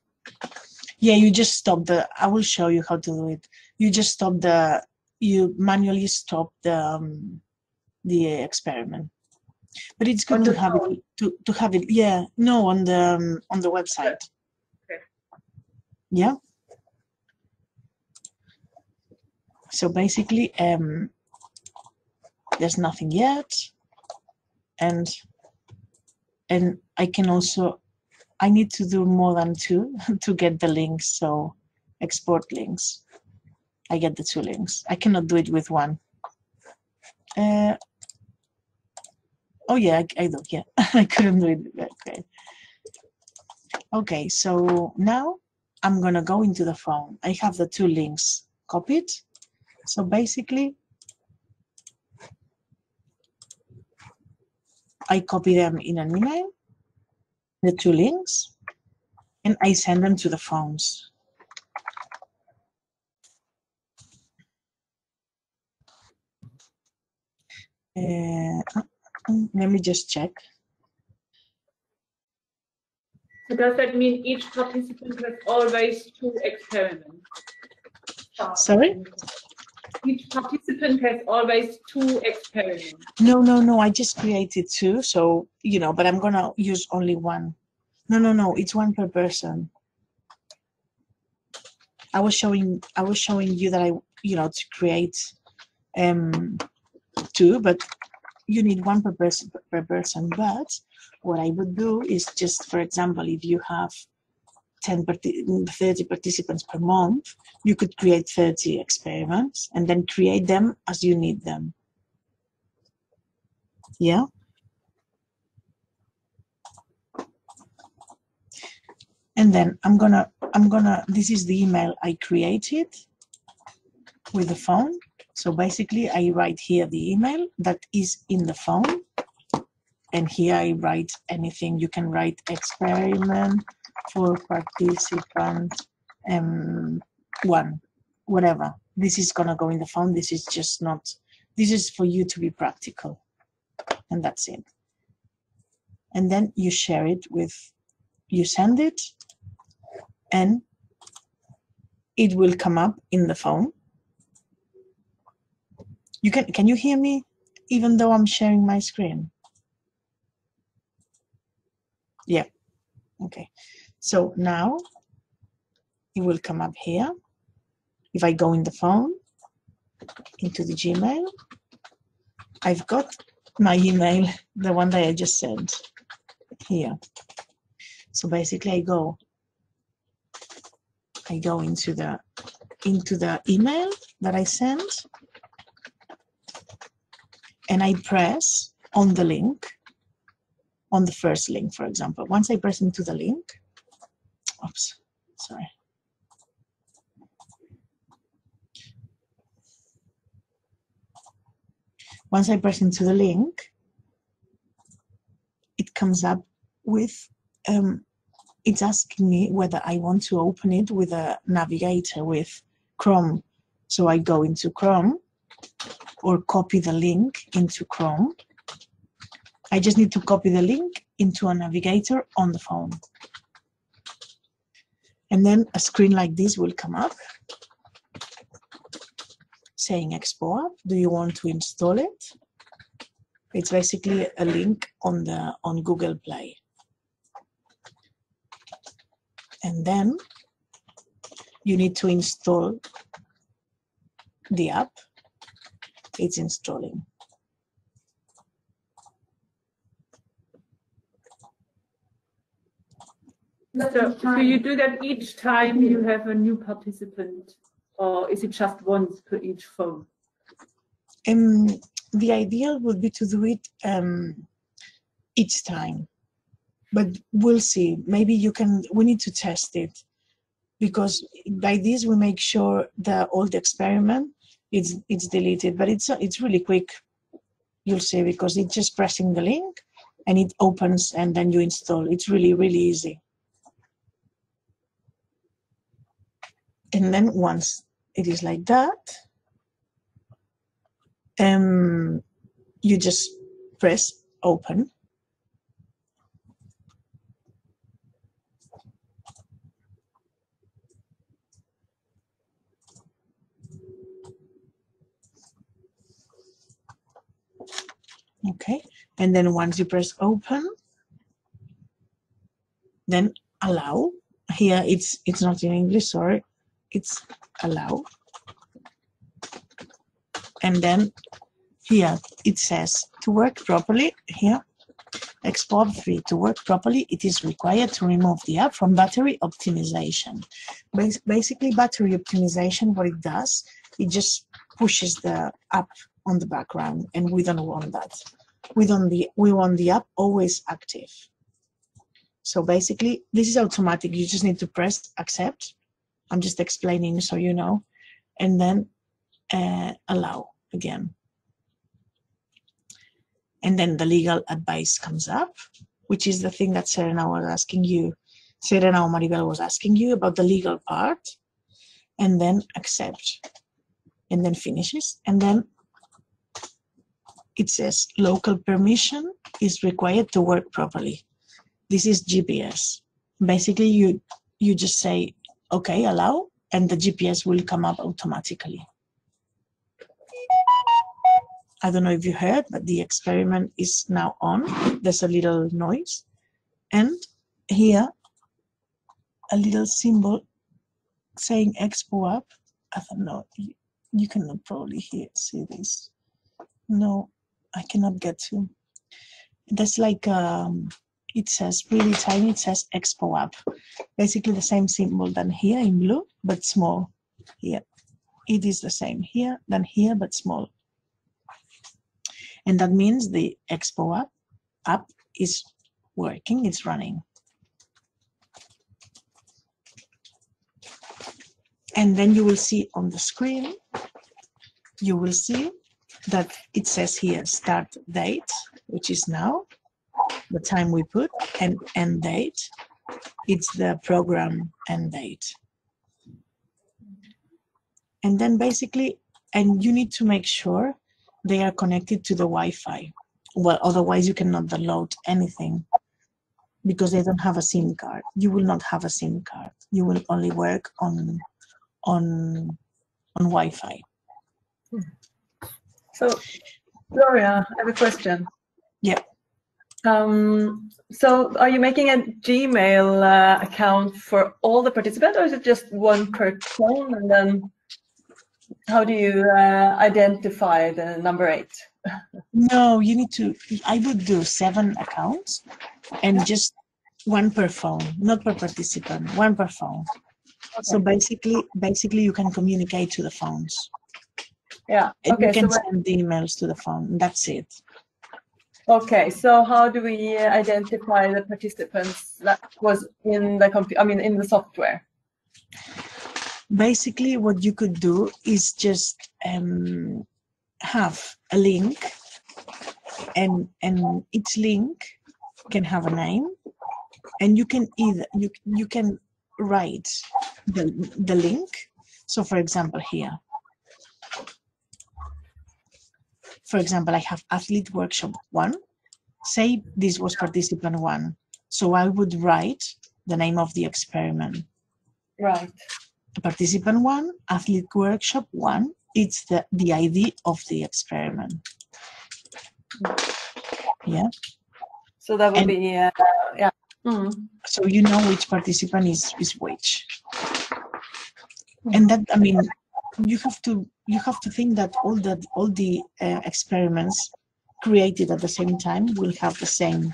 Yeah, you just stop I will show you how to do it. You just stop you manually stop the experiment. But it's good to have it, to have it, yeah, no, on the website. Okay. Yeah. So basically, there's nothing yet, and I can also, I need to do more than 2 to get the links, so export links. I get the 2 links. I cannot do it with one. Oh yeah, I do, yeah. I couldn't do it. Okay. Okay, so now I'm gonna go into the phone. I have the 2 links copied. So basically, I copy them in an email, the 2 links, and I send them to the phones. Let me just check. So does that mean each participant has always 2 experiments? Sorry? Each participant has always 2 experiments. No, I just created 2, so, you know, but I'm gonna use only one. No, it's 1 per person. I was showing you that to create 2, but you need 1 per person. But what I would do is just, for example, if you have 30 participants per month, you could create 30 experiments and then create them as you need them. Yeah. And then I'm gonna, this is the email I created with the phone. So basically I write here the email that is in the phone. And here I write anything. You can write experiment for participant 1, whatever. This is gonna go in the phone. This is just not, this is for you to be practical. And that's it. And then you share it with, you send it, and it will come up in the phone. You can you hear me even though I'm sharing my screen? Yeah. Okay. So now it will come up here. If I go in the phone, into the Gmail, I've got my email, the one that I just sent here. So basically I go into the email that I sent, and I press on the link, on the first link, for example. Once I press into the link, oops, sorry. Once I press into the link, it comes up with, it's asking me whether I want to open it with a navigator, with Chrome. So I go into Chrome or copy the link into Chrome. I just need to copy the link into a navigator on the phone. And then a screen like this will come up saying Expo app. Do you want to install it? It's basically a link on Google Play. And then you need to install the app. It's installing. So you do that each time you have a new participant, or is it just once per each phone? The ideal would be to do it each time, but we'll see. Maybe we need to test it, because by this we make sure the old experiment it's deleted, but it's really quick. You'll see, because it's just pressing the link and it opens and then you install. It's really, really easy. And then once it is like that, you just press open. Okay, and then once you press open, then allow. Here it's not in English, sorry. It's allow. And then here it says to work properly here. Expo 3, to work properly, it is required to remove the app from battery optimization. Basically, battery optimization, what it does, it just pushes the app on the background, and we don't want that. We want the app always active. So basically, this is automatic. You just need to press accept. I'm just explaining so you know, and then allow again. And then the legal advice comes up, which is the thing that Serena was asking you. Serena or Maribel was asking you about the legal part, and then accept, and then finishes, and then it says local permission is required to work properly. This is GPS. Basically, you just say, okay, allow, and the GPS will come up automatically. I don't know if you heard, but the experiment is now on. There's a little noise. And here, a little symbol saying Expo app. I don't know, you cannot probably see this. No, I cannot get to. There's like, it says really tiny, it says Expo app. Basically the same symbol than here in blue, but small here. It is the same here than here, but small. And that means the Expo app is working, it's running. And then you will see on the screen, you will see that it says here start date, which is now, the time we put, and end date. It's the program end date. And then basically, and you need to make sure they are connected to the Wi-Fi. Well, otherwise you cannot download anything because they don't have a SIM card. You will not have a SIM card. You will only work on Wi-Fi. So, Gloria, I have a question. Yeah. So are you making a Gmail account for all the participants, or is it just one per phone? And then how do you identify the number 8? No, you need to, I would do 7 accounts and just one per phone, not per participant, one per phone. Okay. So basically you can communicate to the phones. Yeah. And okay, you can send emails to the phone. That's it. Okay. So how do we identify the participants that was in the in the software? Basically, what you could do is just have a link, and each link can have a name, and you can either you can write the link. So, for example, here. For example, I have Athlete Workshop 1. Say this was participant 1. So I would write the name of the experiment. Right. Participant 1, Athlete Workshop 1. It's the ID of the experiment. Yeah. So that would be, yeah. So you know which participant is which. And that, I mean, you have to think that all the experiments created at the same time will have the same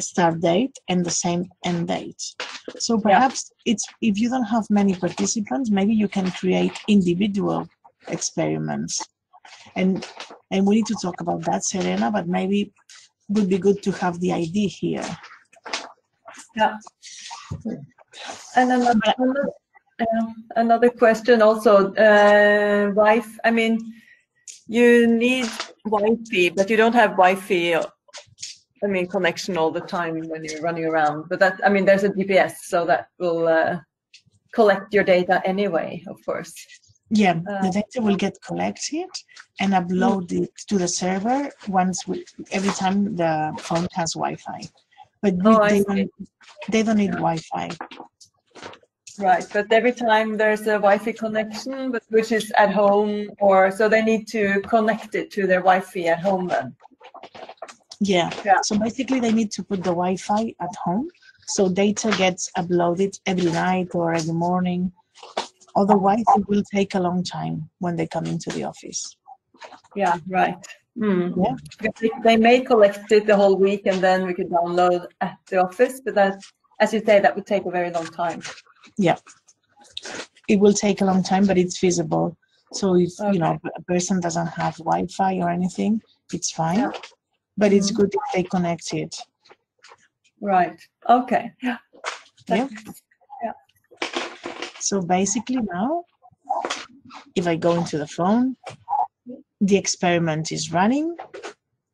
start date and the same end date. So perhaps it's, if you don't have many participants, maybe you can create individual experiments. And we need to talk about that, Serena, but maybe it would be good to have the ID here. Yeah. And another question also, Wi-Fi, I mean, you need Wi-Fi, but you don't have Wi-Fi, I mean, connection all the time when you're running around. But that, I mean, there's a GPS, so that will collect your data anyway, of course. Yeah, the data will get collected and uploaded to the server every time the phone has Wi-Fi. But they don't need Wi-Fi. Right, but every time there's a Wi-Fi connection, but which is at home, or so they need to connect it to their Wi-Fi at home then. Yeah. So basically they need to put the Wi-Fi at home, so data gets uploaded every night or every morning. Otherwise, it will take a long time when they come into the office. Yeah, right. Yeah. Because they may collect it the whole week and then we could download at the office, but that, as you say, that would take a very long time. Yeah. It will take a long time, but it's feasible. So if Okay. you know a person doesn't have Wi-Fi or anything, it's fine. Yeah. But it's good if they connect it. Right. Okay. Yeah. Yeah. So basically now, if I go into the phone, the experiment is running,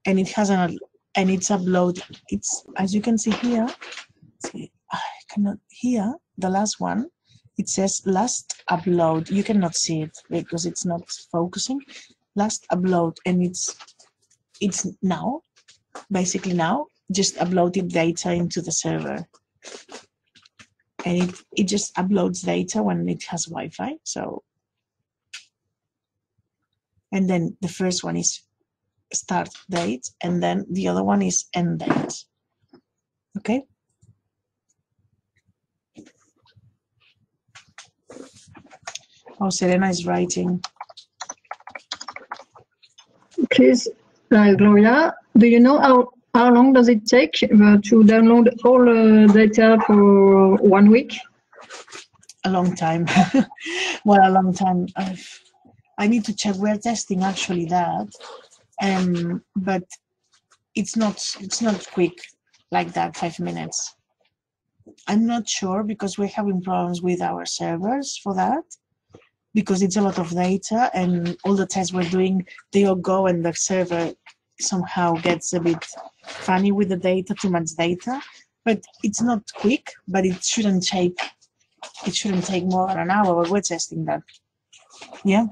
and it has and it's uploaded. It's, as you can see here. See, I cannot here. The last one. It says last upload. You cannot see it because it's not focusing. Last upload, and it's now, basically now, just uploaded data into the server. And it just uploads data when it has Wi-Fi. So, and then the first one is start date, and then the other one is end date. Okay. Oh, Serena is writing. Please, Gloria, do you know how long does it take to download all data for 1 week? A long time. Well, a long time. I need to check. We're testing actually that, but it's not quick like that. 5 minutes. I'm not sure because we're having problems with our servers for that, because it's a lot of data and all the tests we're doing, they all go and the server somehow gets a bit funny with the data, too much data. But it's not quick, but it shouldn't take more than an hour. We're testing that. Yeah.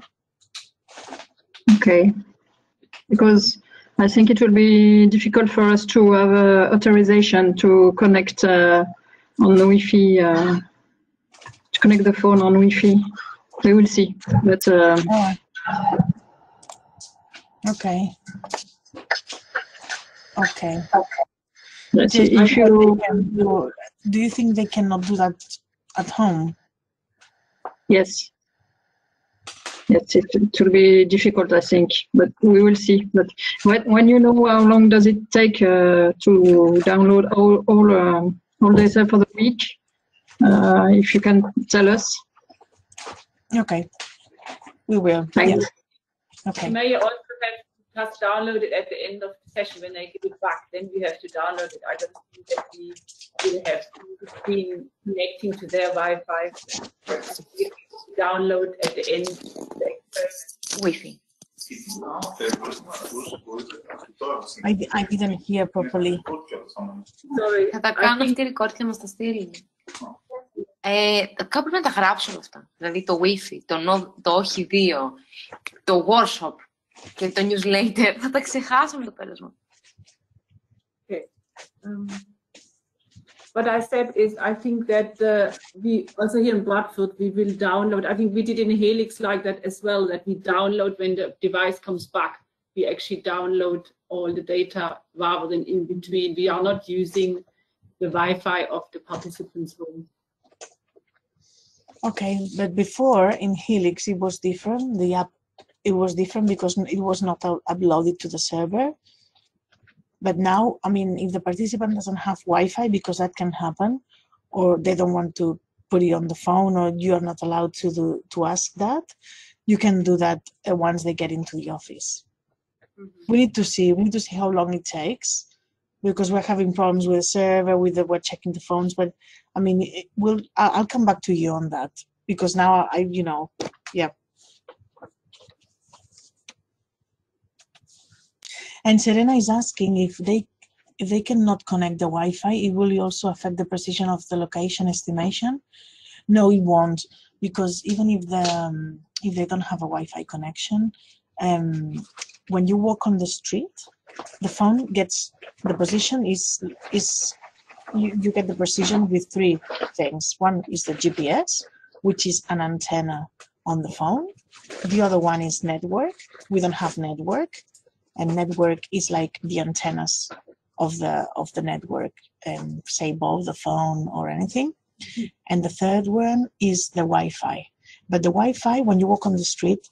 Okay. Because I think it will be difficult for us to have authorization to connect on the Wi-Fi, to connect the phone on Wi-Fi. We will see. But okay. Okay. Let's see. If you do you think they cannot do that at home? Yes. Yes, it will be difficult, I think, but we will see. But when you know how long does it take to download all data for the week, if you can tell us. Okay, we will. Thanks. Yeah. Okay. You may also have to just download it at the end of the session when they give it back. Then we have to download it. I don't think that we will have to be connecting to their Wi-Fi. Download at the end of the experiment. Wi-Fi. I didn't hear properly. Sorry. Θα τα κάνω αυτή η record και μας τα στείλει. Κάπου να τα γράψουν αυτά. Δηλαδή το Wi-Fi, το όχι 2, το workshop και το newsletter. Θα τα ξεχάσουμε το πέρασμα. Okay. What I said is, I think that we also here in Bradford, we will download. I think we did in Helix like that as well, that we download when the device comes back. We actually download all the data rather than in between. We are not using the Wi-Fi of the participants' room. Okay, but before in Helix it was different. The app, it was different because it was not uploaded to the server. But now, I mean, if the participant doesn't have Wi-Fi, because that can happen, or they don't want to put it on the phone, or you are not allowed to ask that, you can do that once they get into the office. Mm-hmm. We need to see how long it takes, because we're having problems with the server, we're checking the phones. But I mean, I'll come back to you on that, because now yeah. And Serena is asking if they cannot connect the Wi-Fi, it will also affect the precision of the location estimation. No, it won't, because even if they don't have a Wi-Fi connection, when you walk on the street, the phone gets the position you get the precision with 3 things. One is the GPS, which is an antenna on the phone. The other one is network. We don't have network. And network is like the antennas of the network, say above the phone or anything. And the third one is the Wi-Fi. But the Wi-Fi, when you walk on the street,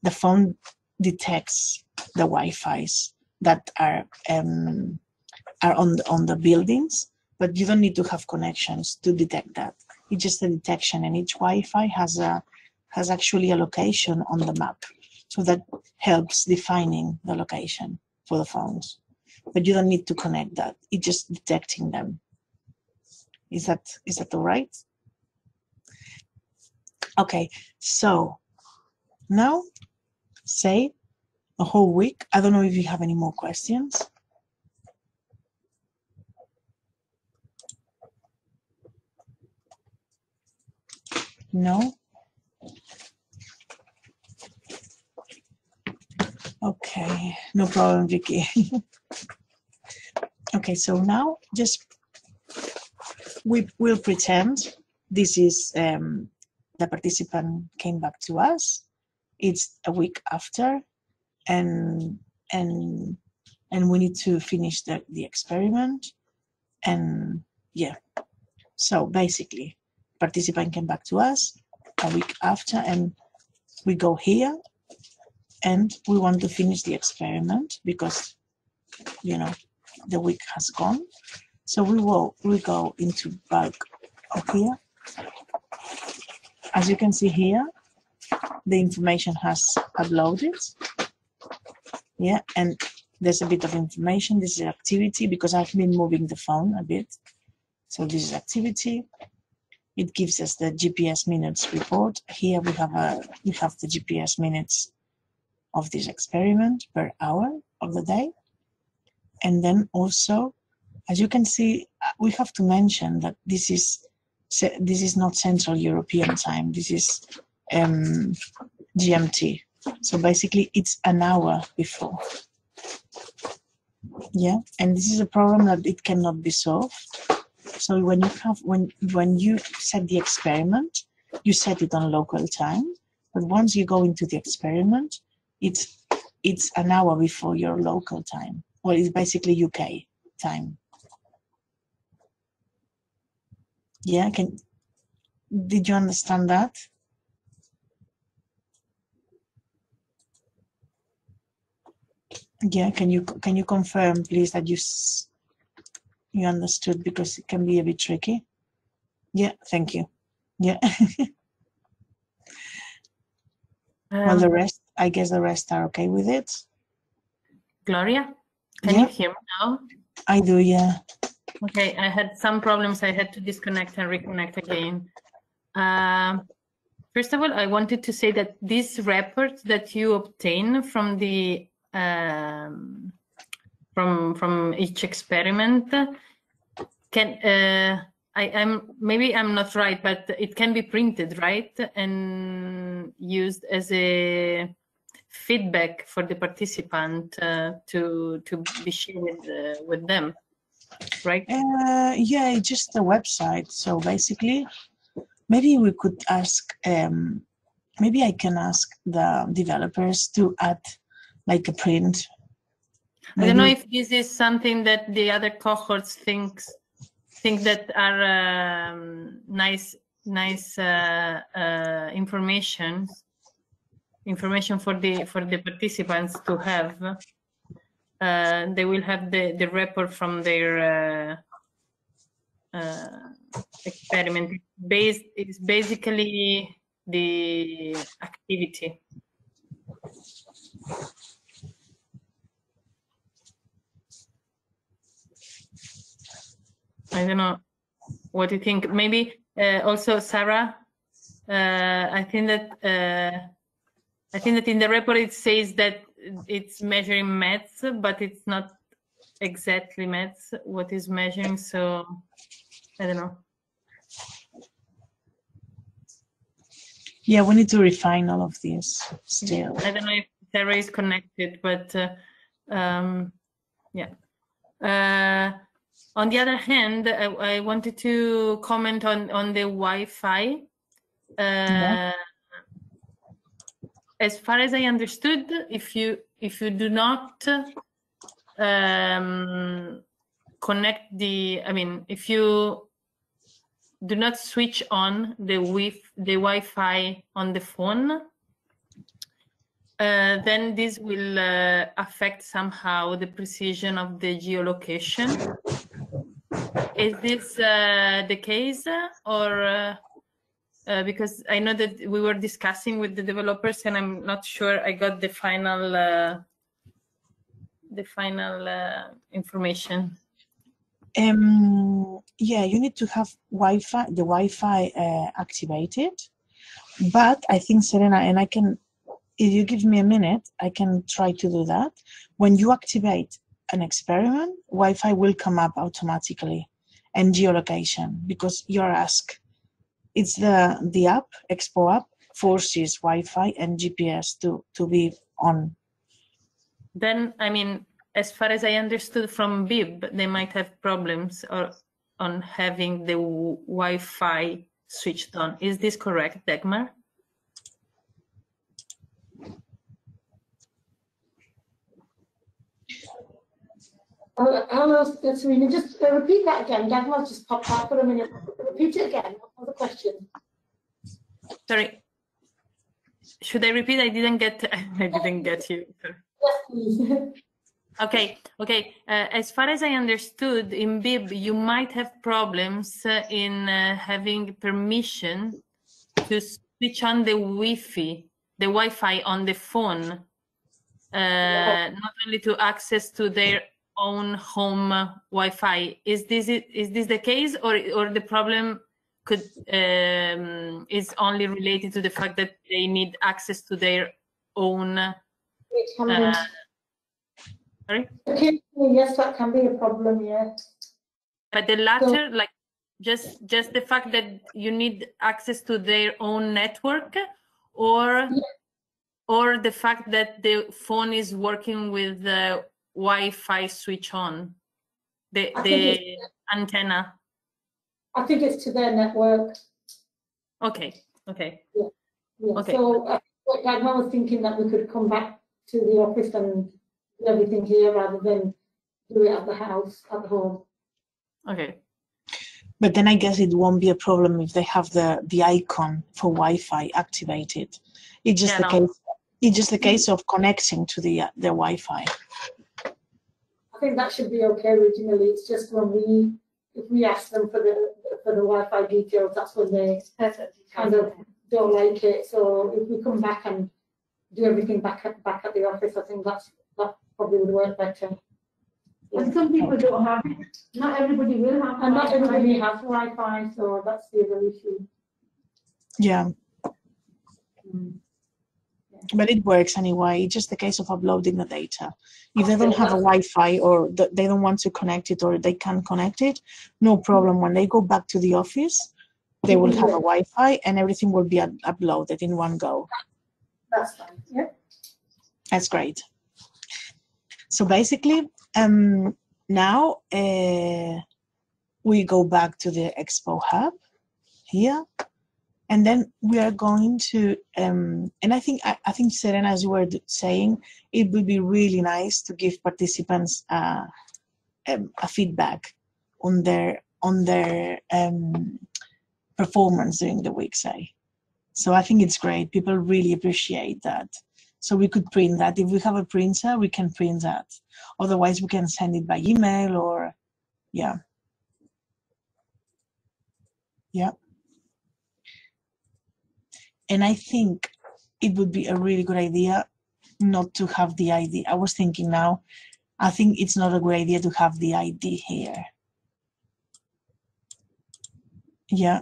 the phone detects the Wi-Fi's that are on the buildings, but you don't need to have connections to detect that. It's just a detection, and each Wi-Fi has actually a location on the map, so that helps defining the location for the phones. But you don't need to connect that. It's just detecting them. Is that all right? Okay, so now say a whole week. I don't know if you have any more questions. No? Okay, no problem, Vicky. Okay, so now just we will pretend this is the participant came back to us. It's a week after, and we need to finish the experiment. And yeah, so basically, participant came back to us a week after, and we go here, and we want to finish the experiment because, you know, the week has gone. So we go into bulk of here. As you can see here, the information has uploaded. Yeah, and there's a bit of information. This is activity because I've been moving the phone a bit. So this is activity. It gives us the GPS minutes report. Here we have the GPS minutes of this experiment per hour of the day. And then also, as you can see, we have to mention that this is not Central European time. This is GMT. So basically, it's an hour before. Yeah, and this is a problem that it cannot be solved. So when you set the experiment, you set it on local time. But once you go into the experiment, it's an hour before your local time. Well, it's basically UK time. Yeah, did you understand that? Yeah, can you confirm, please, that you understood, because it can be a bit tricky. Yeah, thank you. Yeah. Well, the rest, I guess the rest are okay with it. Gloria, can you hear me now? I do, yeah. Okay, I had some problems. I had to disconnect and reconnect again. First of all, I wanted to say that this report that you obtain from the from each experiment can maybe I'm not right, but it can be printed, right, and used as a feedback for the participant to be shared with them, right? Yeah, just the website. So basically, maybe we could ask. Maybe I can ask the developers to add like a print. Maybe. I don't know if this is something that the other cohorts think that are nice information for the participants to have. They will have the report from their experiment. It's basically the activity. I don't know what you think. Maybe also Sarah. I think that in the report it says that it's measuring METs, but it's not exactly METs what is measuring. So I don't know. Yeah, we need to refine all of this still. I don't know if Sarah is connected, but yeah. On the other hand, I wanted to comment on the Wi-Fi. Yeah. As far as I understood, if you do not connect if you do not switch on the Wi-Fi on the phone, then this will affect somehow the precision of the geolocation. Is this the case, or because I know that we were discussing with the developers, and I'm not sure I got the final information. Yeah, you need to have Wi-Fi, the Wi-Fi activated. But I think, Serena, and I can, if you give me a minute, I can try to do that. When you activate an experiment, Wi-Fi will come up automatically, and geolocation, because you're asked. It's the app, Expo app, forces Wi-Fi and GPS to be on. Then, I mean, as far as I understood from Bib, they might have problems on having the Wi-Fi switched on. Is this correct, Dagmar? Hello, Serena. Just repeat that again. Dagmar just popped out for a minute. Repeat it again. What was the question? Sorry. Should I repeat? I didn't get you. Yes, please. Okay. As far as I understood, in Bib, you might have problems in having permission to switch on the Wi-Fi on the phone, not only to access to their own home Wi-Fi. Is this the case, or the problem could is only related to the fact that they need access to their own? Sorry? Okay, yes, that can be a problem, yeah. But the latter, like just the fact that you need access to their own network, or the fact that the phone is working with the Wi-Fi switch on, the antenna. I think it's to their network. Okay. Yeah. Okay. So I was thinking that we could come back to the office and do everything here rather than do it at the house, at home. Okay. But then I guess it won't be a problem if they have the icon for Wi-Fi activated. It's just It's just a case of connecting to the Wi-Fi. I think that should be okay originally. It's just when if we ask them for the Wi-Fi details, that's when they kind of don't like it. So if we come back and do everything back at the office, I think that probably would work better. And some people don't have it. Not everybody will have. And not everybody has Wi-Fi, so that's the other issue. Yeah. But it works anyway. It's just a case of uploading the data. If they don't have a Wi-Fi, or they don't want to connect it, or they can't connect it, no problem. When they go back to the office, they will have a Wi-Fi and everything will be uploaded in one go. That's fine. Yeah. That's great. So basically, now we go back to the Expo Hub here. And then we are going to, and I think Serena, as you were saying, it would be really nice to give participants a feedback on their performance during the week, say. So I think it's great. People really appreciate that. So we could print that. If we have a printer, we can print that. Otherwise, we can send it by email or, yeah. Yeah. And I think it would be a really good idea not to have the ID. I was thinking now, I think it's not a good idea to have the ID here. Yeah.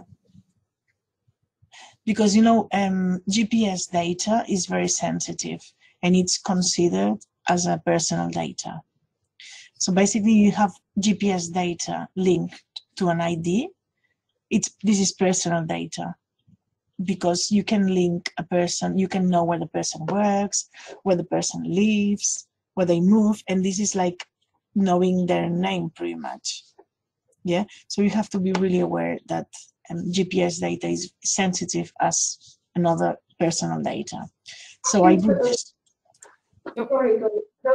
Because, you know, GPS data is very sensitive and it's considered as a personal data. So basically you have GPS data linked to an ID. This is personal data. Because you can link a person, you can know where the person works, where the person lives, where they move, and this is like knowing their name pretty much. Yeah, so you have to be really aware that GPS data is sensitive as another personal data. So I would just... Sorry,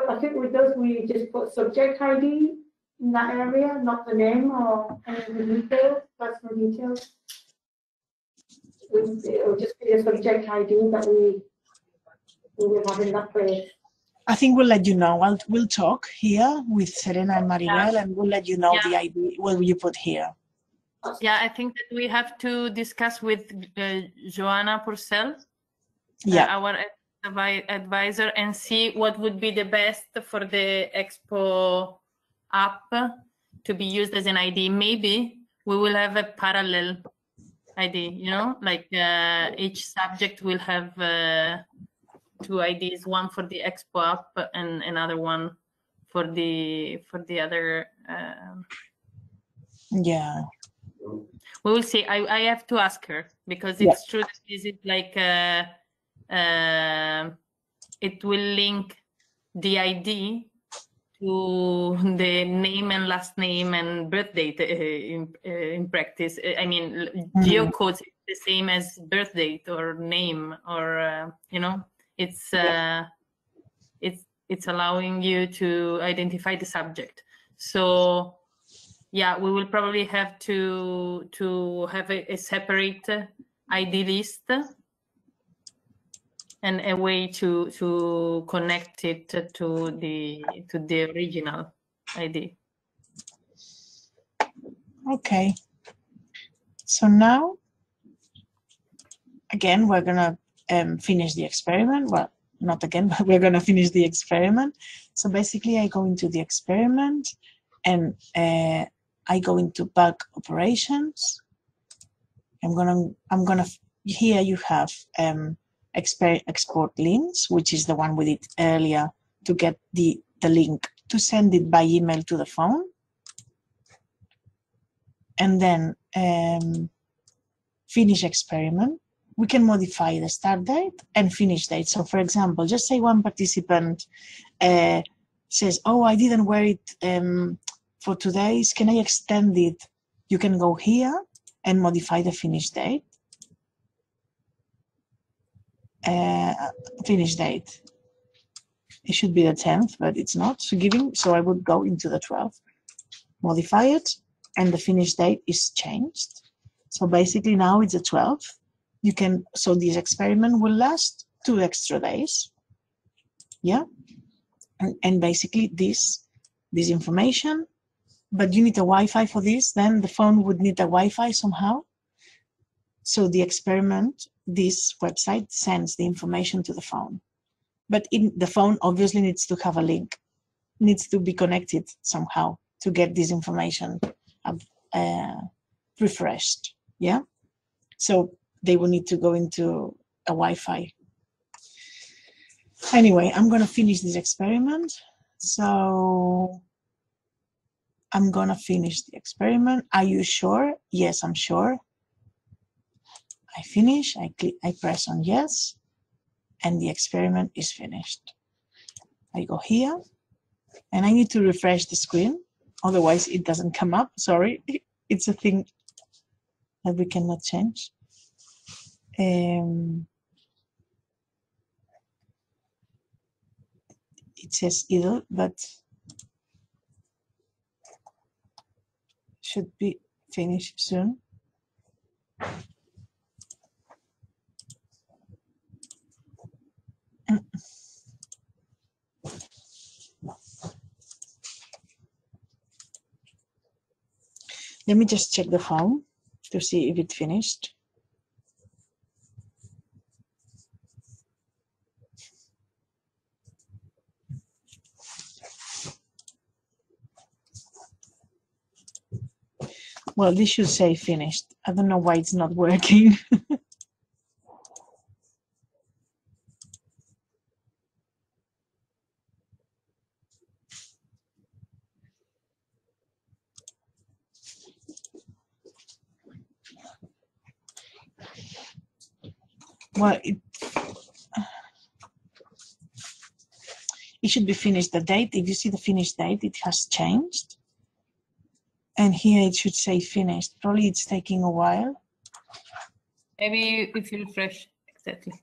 I think with those we just put subject ID in that area, not the name or any of the details, personal details. It will just be a subject ID that we we will have in that place. I think we'll let you know. We'll talk here with Serena and Maribel, and we'll let you know the ID. What will you put here? Yeah, I think that we have to discuss with Joanna Purcell, our advisor, and see what would be the best for the Expo app to be used as an ID. Maybe we will have a parallel ID, you know, like each subject will have 2 IDs, one for the Expo app and another one for the other. Yeah. We will see. I have to ask her, because it's true that this is like it will link the ID to the name and last name and birth date in practice. I mean, geocodes is the same as birth date or name, or you know, it's allowing you to identify the subject. So yeah, we will probably have to have a separate ID list and a way to connect it to the original ID. Okay. So now, again, we're gonna finish the experiment. Well, not again, but we're gonna finish the experiment. So basically, I go into the experiment, and I go into bulk operations. I'm gonna. Here you have export links, which is the one we did earlier to get the link to send it by email to the phone, and then finish experiment. We can modify the start date and finish date. So for example, just say one participant says, oh, I didn't wear it for 2 days, can I extend it? You can go here and modify the finish date. Finish date. It should be the 10th, but it's not giving, so I would go into the 12th, modify it, and the finish date is changed. So basically now it's the 12th. You can, so this experiment will last 2 extra days. Yeah, and basically this information, but you need a Wi-Fi for this, then the phone would need a Wi-Fi somehow. So the experiment, this website sends the information to the phone. But in the phone obviously needs to have a link, needs to be connected somehow to get this information refreshed. Yeah, so they will need to go into a Wi-Fi. Anyway, I'm going to finish this experiment. So I'm going to finish the experiment. Are you sure? Yes, I'm sure. I finish, I press on yes, and the experiment is finished. I go here, and I need to refresh the screen, otherwise it doesn't come up. Sorry, it's a thing that we cannot change. It says idle, but should be finished soon. Let me just check the phone to see if it finished. Well, this should say finished. I don't know why it's not working. Well, it should be finished. The date, if you see the finished date, it has changed. And here it should say finished. Probably it's taking a while. Maybe if you refresh, exactly.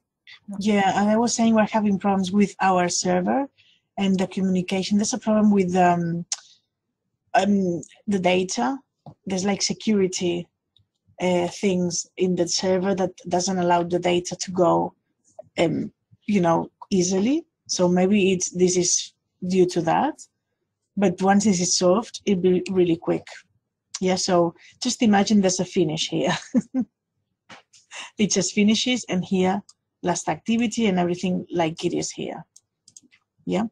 Yeah, and I was saying we're having problems with our server and the communication. There's a problem with the data. There's like security things in the server that doesn't allow the data to go, you know, easily. So maybe this is due to that. But once this is solved, it'll be really quick. Yeah, so just imagine there's a finish here. It just finishes, and here, last activity and everything like it is here. Yeah,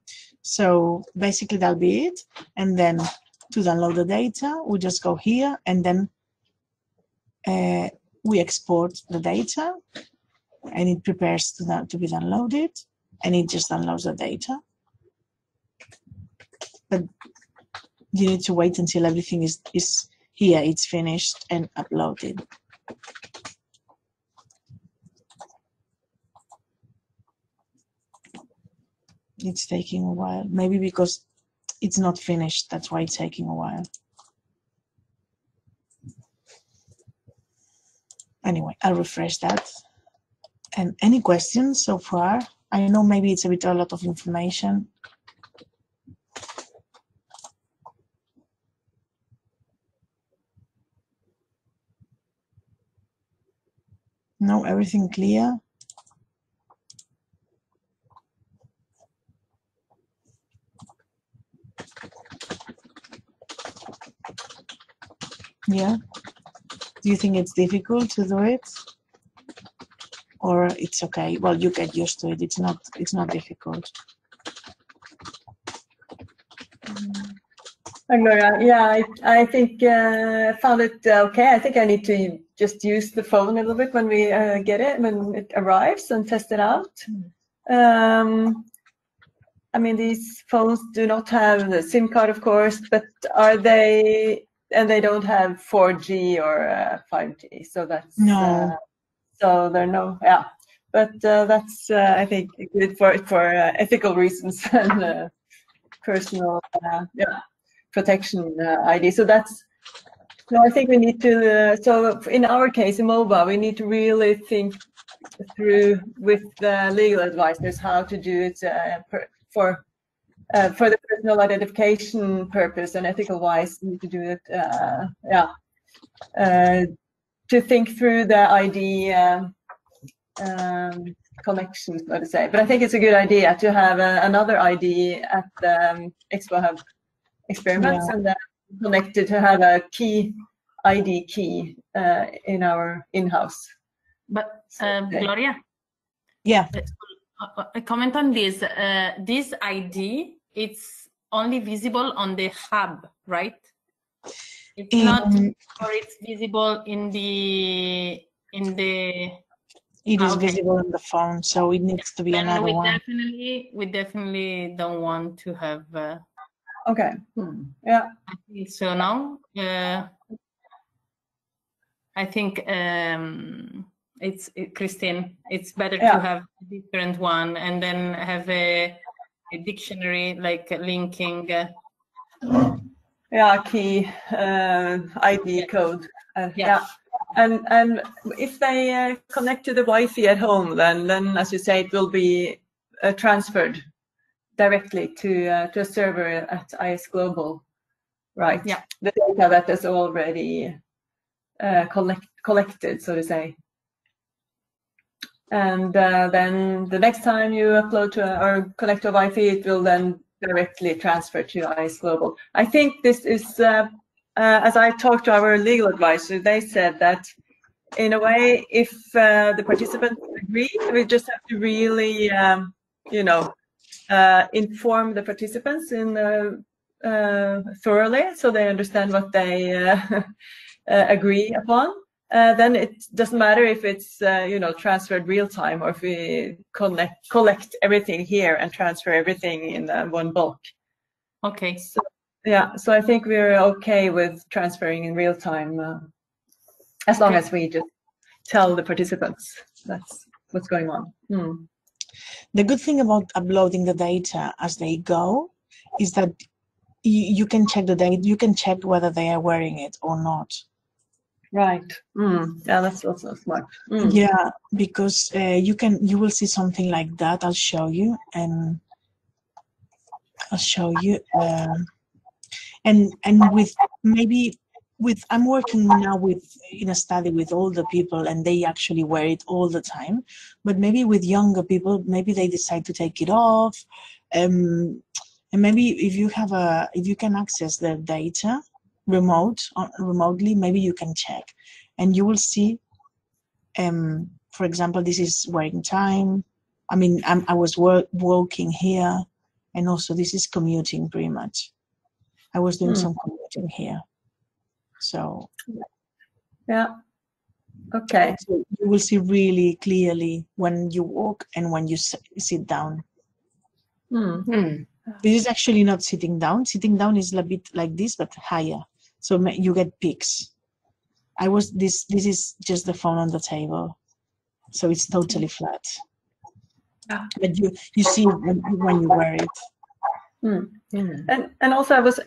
so basically that'll be it. And then to download the data, we just go here, and then we export the data, and it prepares to be downloaded, and it just downloads the data. But you need to wait until everything is here, it's finished and uploaded. It's taking a while, maybe because it's not finished, that's why it's taking a while. Anyway, I'll refresh that. And any questions so far? I know maybe it's a lot of information. No, everything clear? Yeah. Do you think it's difficult to do it? Or it's okay? Well, you get used to it. It's not difficult. Gloria, yeah, I think I found it okay. I think I need to just use the phone a little bit when we get it, when it arrives, and test it out. I mean, these phones do not have the SIM card, of course, but are they, and they don't have 4G or 5G, so that's, no. So they're no, yeah. But that's, I think, good for ethical reasons and personal, yeah, protection ID. So that's, so I think we need to, so in our case, in MOBA, we need to really think through with the legal advisors how to do it for the personal identification purpose and ethical wise. We need to do it, to think through the ID connection, so to say. But I think it's a good idea to have another ID at the Expo Hub experiments, and then connected to have a ID key in our in-house. But Gloria, yeah, a comment on this. This ID, it's only visible on the hub, right? It's not, or it's visible in the. It is visible on the phone, so it needs to be another one. We definitely don't want to have. Okay. Yeah. I think so now. I think it's Christine. It's better to have a different one and then have a dictionary like linking. Key ID code. And if they connect to the Wi-Fi at home, then as you say, it will be transferred directly to a server at IS Global, right? Yeah. The data that is already collected, so to say. And then the next time you upload to or connect to Wi-Fi, it will then directly transfer to IS Global. I think this is, as I talked to our legal advisor, they said that in a way, if the participants agree, we just have to really, inform the participants thoroughly so they understand what they agree upon. Then it doesn't matter if it's transferred real time or if we collect everything here and transfer everything in one bulk. Okay. So, yeah, so I think we're okay with transferring in real time as long as we just tell the participants that's what's going on. The good thing about uploading the data as they go is that you can check the data, you can check whether they are wearing it or not. Right. Yeah, that's also smart. Yeah, because you will see something like that. I'll show you, and and with maybe I'm working now in a study with older people, and they actually wear it all the time. But maybe with younger people, maybe they decide to take it off. And maybe if you can access the data remotely, maybe you can check, and you will see. For example, this is wearing time. I mean, I was walking here, and also this is commuting pretty much. I was doing some commuting here. So yeah, okay. So you will see really clearly when you walk and when you sit down. This is actually not sitting down. Sitting down is a bit like this, but higher. So you get peaks. This is just the phone on the table. So it's totally flat. But you see when you wear it. And also I was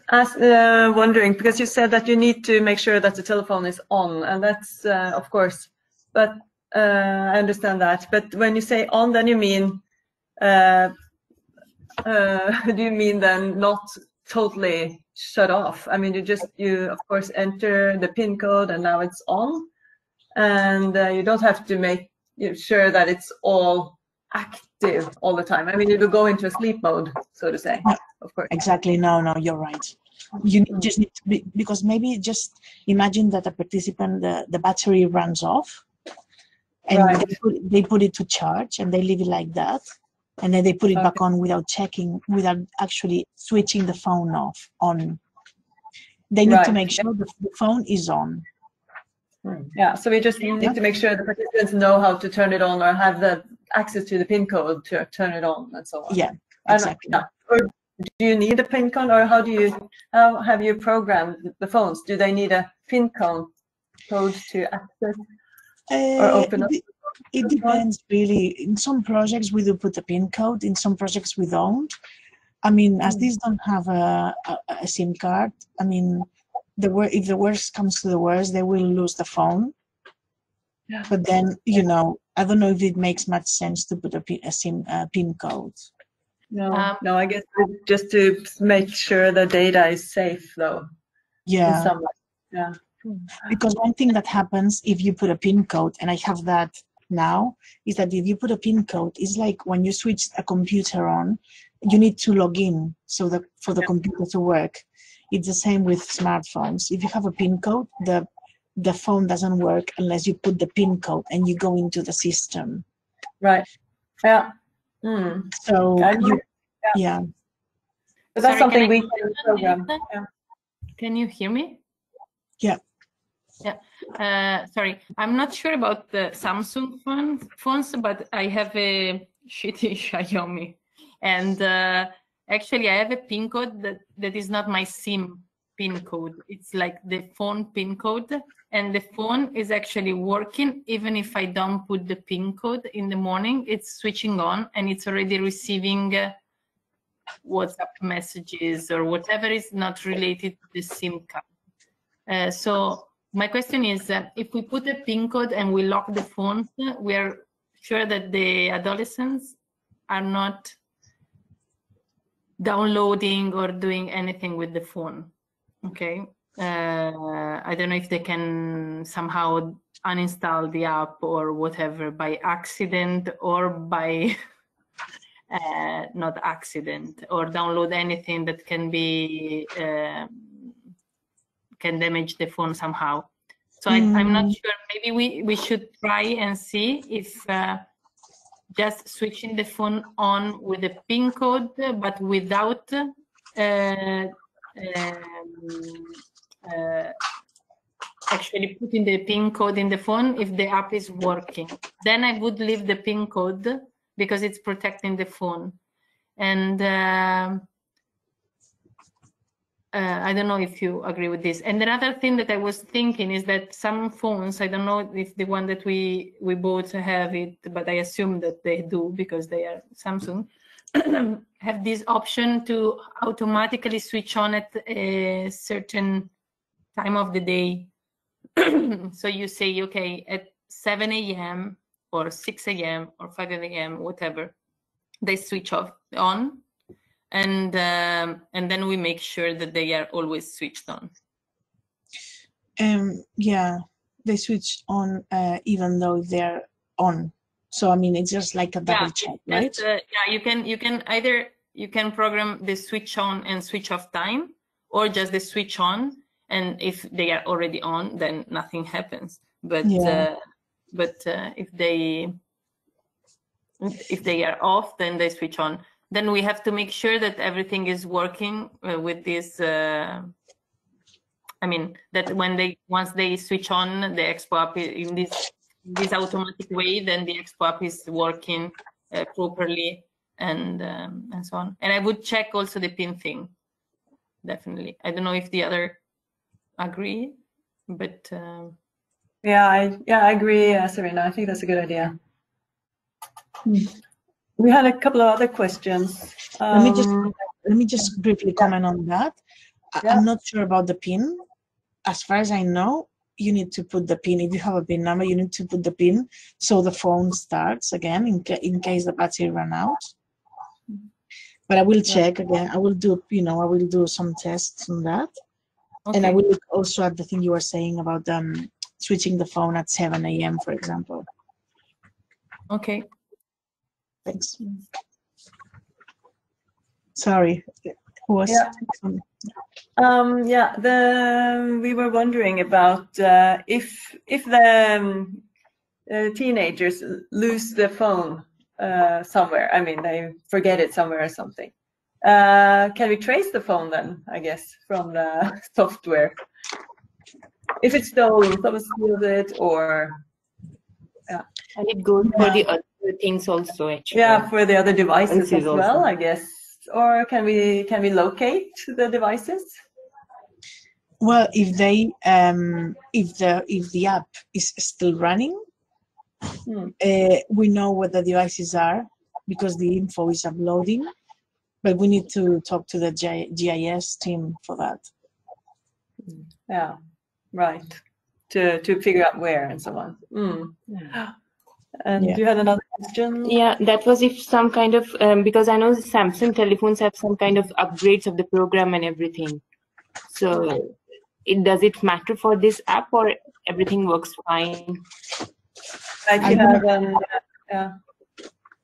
wondering, because you said that you need to make sure that the telephone is on, and that's of course, but I understand that. But when you say on, then you mean, do you mean then not totally shut off? I mean, you of course enter the PIN code and now it's on, and you don't have to make sure that it's all active all the time. I mean, it will go into a sleep mode, so to say. Of course. Exactly. No, you're right. You just need to be, because maybe just imagine that a participant, the battery runs off, and they put it to charge, and they leave it like that, and then they put it back on without checking, without actually switching the phone on. They need to make sure the phone is on. Yeah, so we just need to make sure the participants know how to turn it on, or have the access to the PIN code to turn it on, and so on. Yeah, exactly. Or do you need a PIN code, or how have you programmed the phones? Do they need a PIN code to access or open up? It depends really. In some projects we do put a PIN code. In some projects we don't. I mean, as these don't have a SIM card, I mean, if the worst comes to the worst, they will lose the phone. Yeah. But then, I don't know if it makes much sense to put a PIN code. No, I guess just to make sure the data is safe, though. Yeah. In some way. Yeah. Because one thing that happens if you put a PIN code, and I have that now, is that if you put a PIN code, it's like when you switch a computer on, you need to log in so that for the computer to work. It's the same with smartphones. If you have a PIN code, the phone doesn't work unless you put the PIN code and you go into the system. Right. Yeah. So yeah. But that's something we can program. Yeah. Can you hear me? Yeah. Yeah. Sorry, I'm not sure about the Samsung phones, but I have a shitty Xiaomi, and actually I have a PIN code that is not my SIM PIN code. It's like the phone PIN code, and the phone is actually working even if I don't put the PIN code in the morning. It's switching on, and it's already receiving WhatsApp messages or whatever is not related to the SIM card. So my question is, if we put a PIN code and we lock the phones, we are sure that the adolescents are not downloading or doing anything with the phone. Okay. I don't know if they can somehow uninstall the app or whatever by accident, or by not accident, or download anything that can be can damage the phone somehow. So I'm not sure. Maybe we should try and see if just switching the phone on with a PIN code, but without actually putting the PIN code in the phone, if the app is working. Then I would leave the PIN code because it's protecting the phone. And I don't know if you agree with this. And another thing that I was thinking is that some phones, I don't know if the one that we both have it, but I assume that they do because they are Samsung, have this option to automatically switch on at a certain time of the day. So you say, okay, at 7 a.m. or 6 a.m. or 5 a.m., whatever, they switch off on. And then we make sure that they are always switched on. Yeah, they switch on even though they're on. So I mean, it's just like a double check, right? Just, yeah, you can either program the switch on and switch off time, or just the switch on, and if they are already on, then nothing happens. But if they are off, then they switch on. Then we have to make sure that everything is working with this. I mean, that once they switch on the Expo app in this automatic way, then the Expo app is working properly, and so on. And I would check also the pin thing, definitely. I don't know if the other agree, but yeah, I agree, Serena. I think that's a good idea. We had a couple of other questions. Let me just briefly comment on that. I'm not sure about the pin. As far as I know, you need to put the pin. If you have a pin number, you need to put the pin so the phone starts again in case the battery run out. But I will check again. I will do, I will do some tests on that. Okay. And I will look also at the thing you were saying about switching the phone at 7 a.m., for example. Okay. Thanks. Sorry. Who was? We were wondering about if the teenagers lose the phone somewhere. I mean, they forget it somewhere or something. Can we trace the phone then, I guess, from the software? If it's stolen, someone steals it, or and it goes for the other things also, actually. Yeah, for the other devices as well, I guess. Or can we locate the devices? Well, if they if the app is still running, we know where the devices are because the info is uploading. But we need to talk to the GIS team for that. Yeah, right. To figure out where and so on. And you had another question? Yeah, that was if some kind of, because I know the Samsung telephones have some kind of upgrades of the program and everything. So does it matter for this app or everything works fine? Like you have,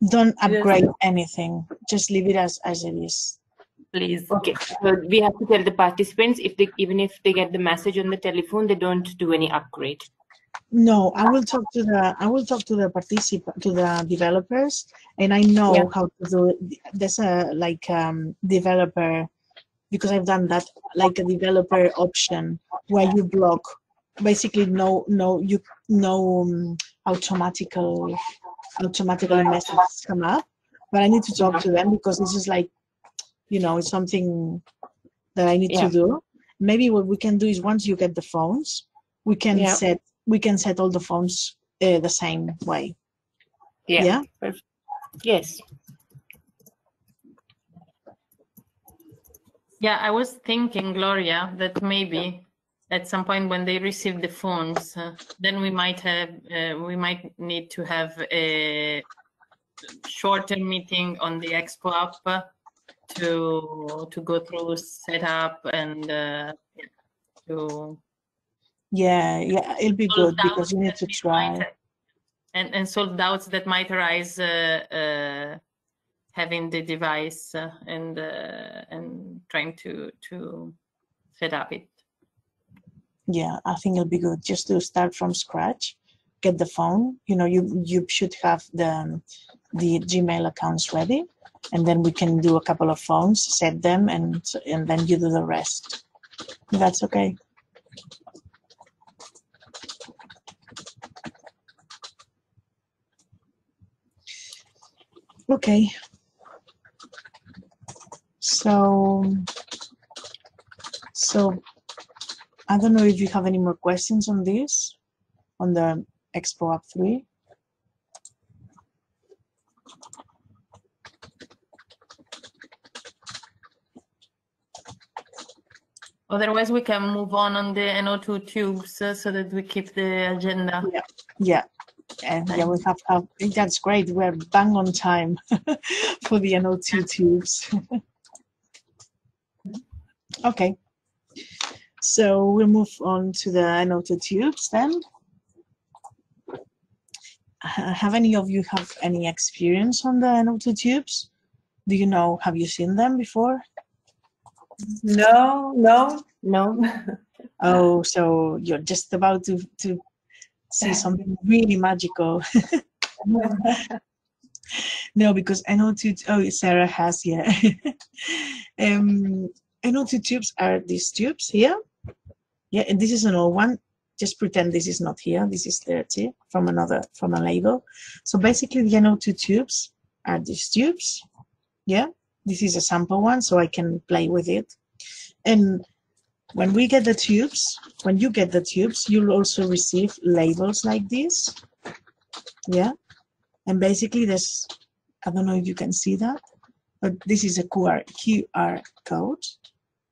Don't upgrade anything. Just leave it as it is. Please. Okay. So we have to tell the participants even if they get the message on the telephone, they don't do any upgrade. No, I will talk to the developers, and I know how to do it. There's a developer, because I've done that, like a developer option where you block basically no automatically messages come up. But I need to talk to them because this is like, it's something that I need to do. Maybe what we can do is once you get the phones, we can set all the phones the same way. Yeah? Yes. Yeah, I was thinking, Gloria, that maybe at some point when they receive the phones, then we might need to have a shorter meeting on the Expo app to go through setup and to. Yeah, it'll be good because you need to try. And solve doubts that might arise having the device and trying to set up it. Yeah, I think it'll be good just to start from scratch, get the phone. You should have the Gmail accounts ready, and then we can do a couple of phones, set them, and then you do the rest. That's okay. Okay. So I don't know if you have any more questions on this, on the Expo App 3. Otherwise, we can move on the NO2 tubes so that we keep the agenda. Yeah. And we have that's great. We're bang on time for the NO2 tubes. Okay. So we'll move on to the NO2 tubes then. Have any of you have any experience on the NO2 tubes? Do you know, have you seen them before? No, no, no. Oh, so you're just about to see something really magical. No, because NO2, oh, Sarah has, yeah. NO2 tubes are these tubes here. Yeah, and this is an old one. Just pretend this is not here. This is dirty from a label. So basically the NO2 tubes are these tubes. Yeah, this is a sample one, so I can play with it. And when we get the tubes, when you get the tubes, you'll also receive labels like this. Yeah, and basically there's, I don't know if you can see that, but this is a QR code,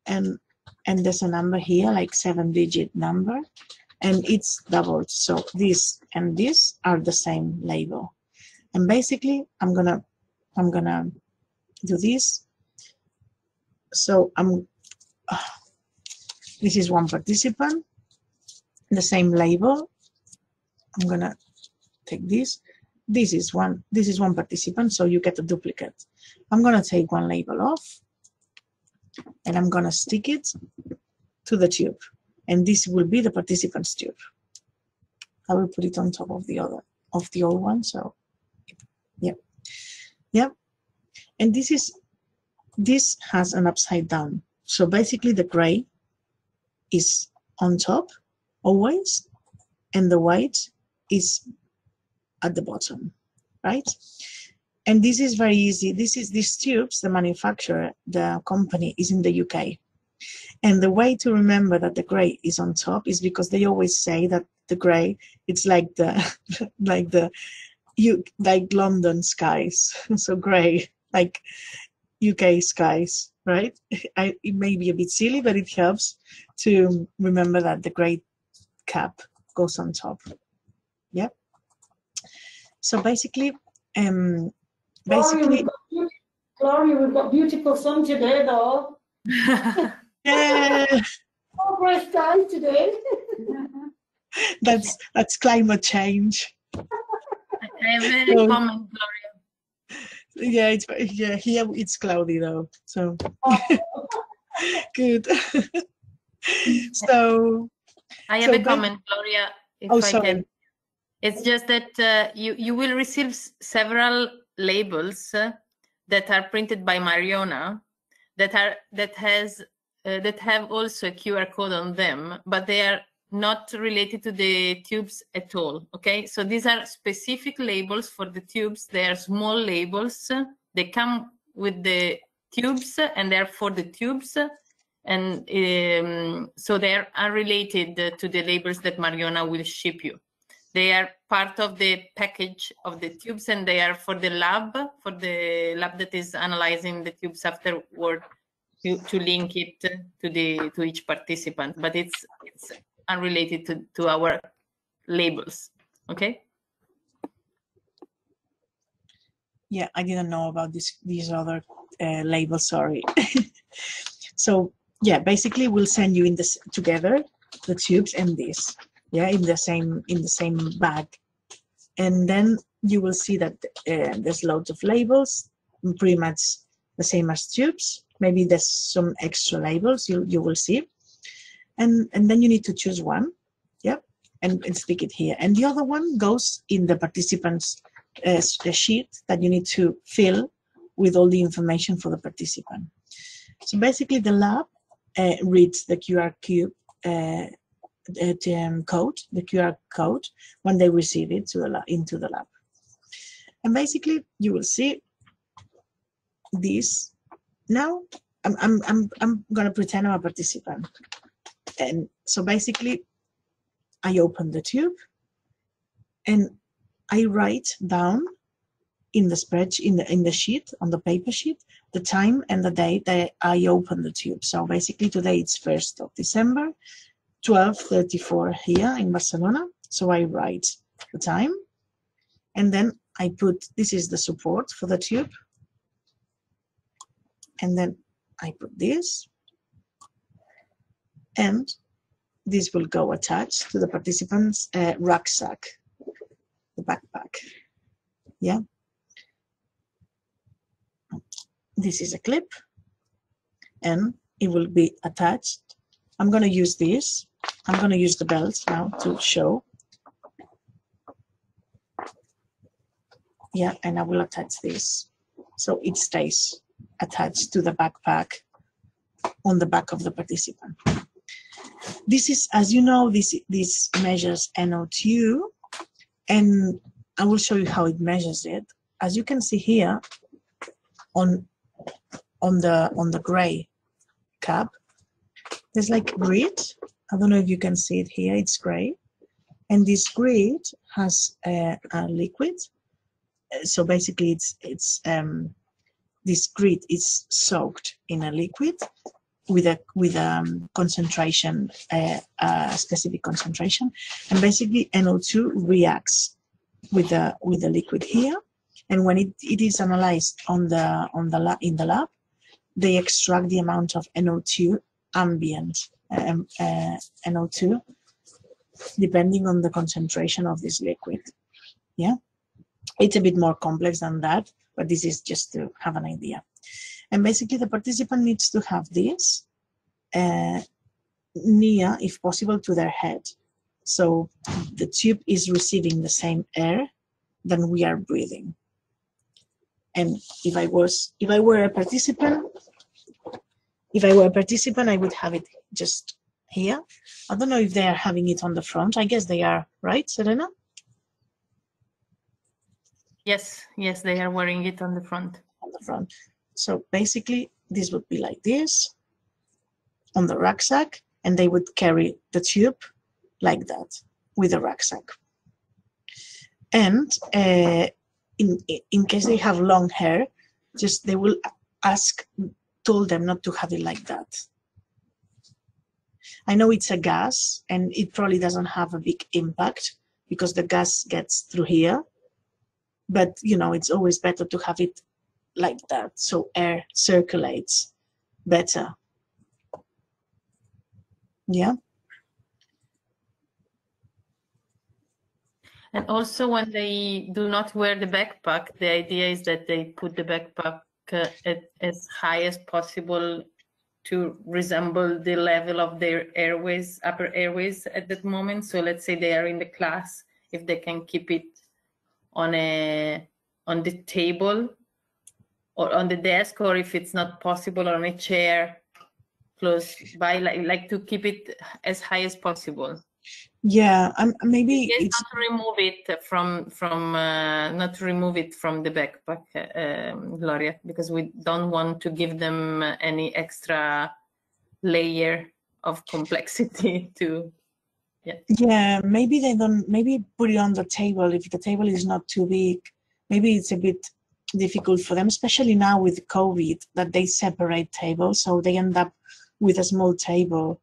and there's a number here, like 7-digit number, and it's doubled. So this and this are the same label. And basically, I'm gonna do this. So this is one participant, the same label. I'm gonna take this. This is one participant, so you get a duplicate. I'm gonna take one label off, and I'm gonna stick it to the tube, and this will be the participant's tube. I will put it on top of the old one. So, yeah. And this has an upside down. So basically, the gray is on top always, and the white is at the bottom, right? And this is very easy. These tubes, the manufacturer, the company is in the UK. And the way to remember that the gray is on top is because they always say that the gray, it's like the like London skies. So gray, like UK skies, right? It may be a bit silly, but it helps to remember that the gray cap goes on top. Yeah. So basically, Gloria, we've got beautiful sun today, though. yeah, Oh, gray skies today. that's climate change. I have a comment, Gloria. Yeah, here it's cloudy though. So good. So I have a comment, Gloria. If I sorry. can. It's just that you will receive several labels that are printed by Mariona that have also a QR code on them, but they are not related to the tubes at all. Okay, so these are specific labels for the tubes. They are small labels. They come with the tubes, and they're for the tubes, and so they're unrelated to the labels that Mariona will ship you. They are part of the package of the tubes, and they are for the lab that is analyzing the tubes afterward to link it to each participant. But it's unrelated to our labels. Okay. Yeah, I didn't know about these other labels. Sorry. So yeah, basically we'll send you in this together, the tubes and this. Yeah, in the same bag, and then you will see that there's loads of labels, pretty much the same as tubes. Maybe there's some extra labels you will see, and then you need to choose one, yeah, and stick it here. And the other one goes in the participant's sheet that you need to fill with all the information for the participant. So basically, the lab reads the QR code when they receive it into the lab. And basically you will see this. Now I'm gonna pretend I'm a participant, and so basically I open the tube and I write down in the spreadsheet, in the sheet, on the paper sheet, the time and the date that I open the tube. So basically today it's 1st of December 12:34 here in Barcelona. So I write the time, and then I put, this is the support for the tube, and then I put this, and this will go attached to the participant's rucksack, the backpack. Yeah. This is a clip, and it will be attached. I'm going to use this. I'm going to use the belt now to show. Yeah, and I will attach this. So it stays attached to the backpack on the back of the participant. This is, as you know, this measures NO2, and I will show you how it measures it. As you can see here on the gray cap, there's like grid. I don't know if you can see it here, it's gray. And this grid has a liquid. So basically it's this grid is soaked in a liquid with a concentration, a specific concentration, and basically NO2 reacts with the liquid here, and when it is analyzed in the lab, they extract the amount of NO2 ambient NO2 depending on the concentration of this liquid. Yeah, it's a bit more complex than that, but this is just to have an idea. And basically the participant needs to have this near, if possible, to their head. So the tube is receiving the same air than we are breathing. And if I were a participant, I would have it just here. I don't know if they are having it on the front. I guess they are, right, Serena? Yes, they are wearing it on the front. On the front. So basically, this would be like this on the rucksack, and they would carry the tube like that with the rucksack. And in case they have long hair, just they will told them not to have it like that. I know it's a gas, and it probably doesn't have a big impact because the gas gets through here. But, you know, it's always better to have it like that, so air circulates better. Yeah. And also when they do not wear the backpack, the idea is that they put the backpack as high as possible to resemble the level of their airways, upper airways at that moment. So let's say they are in the class, if they can keep it on the table or on the desk, or if it's not possible, on a chair close by, like to keep it as high as possible. Yeah, maybe it's not to remove it from the backpack, Gloria, because we don't want to give them any extra layer of complexity to. Yeah, maybe they don't. Maybe put it on the table if the table is not too big. Maybe it's a bit difficult for them, especially now with COVID, that they separate tables, so they end up with a small table.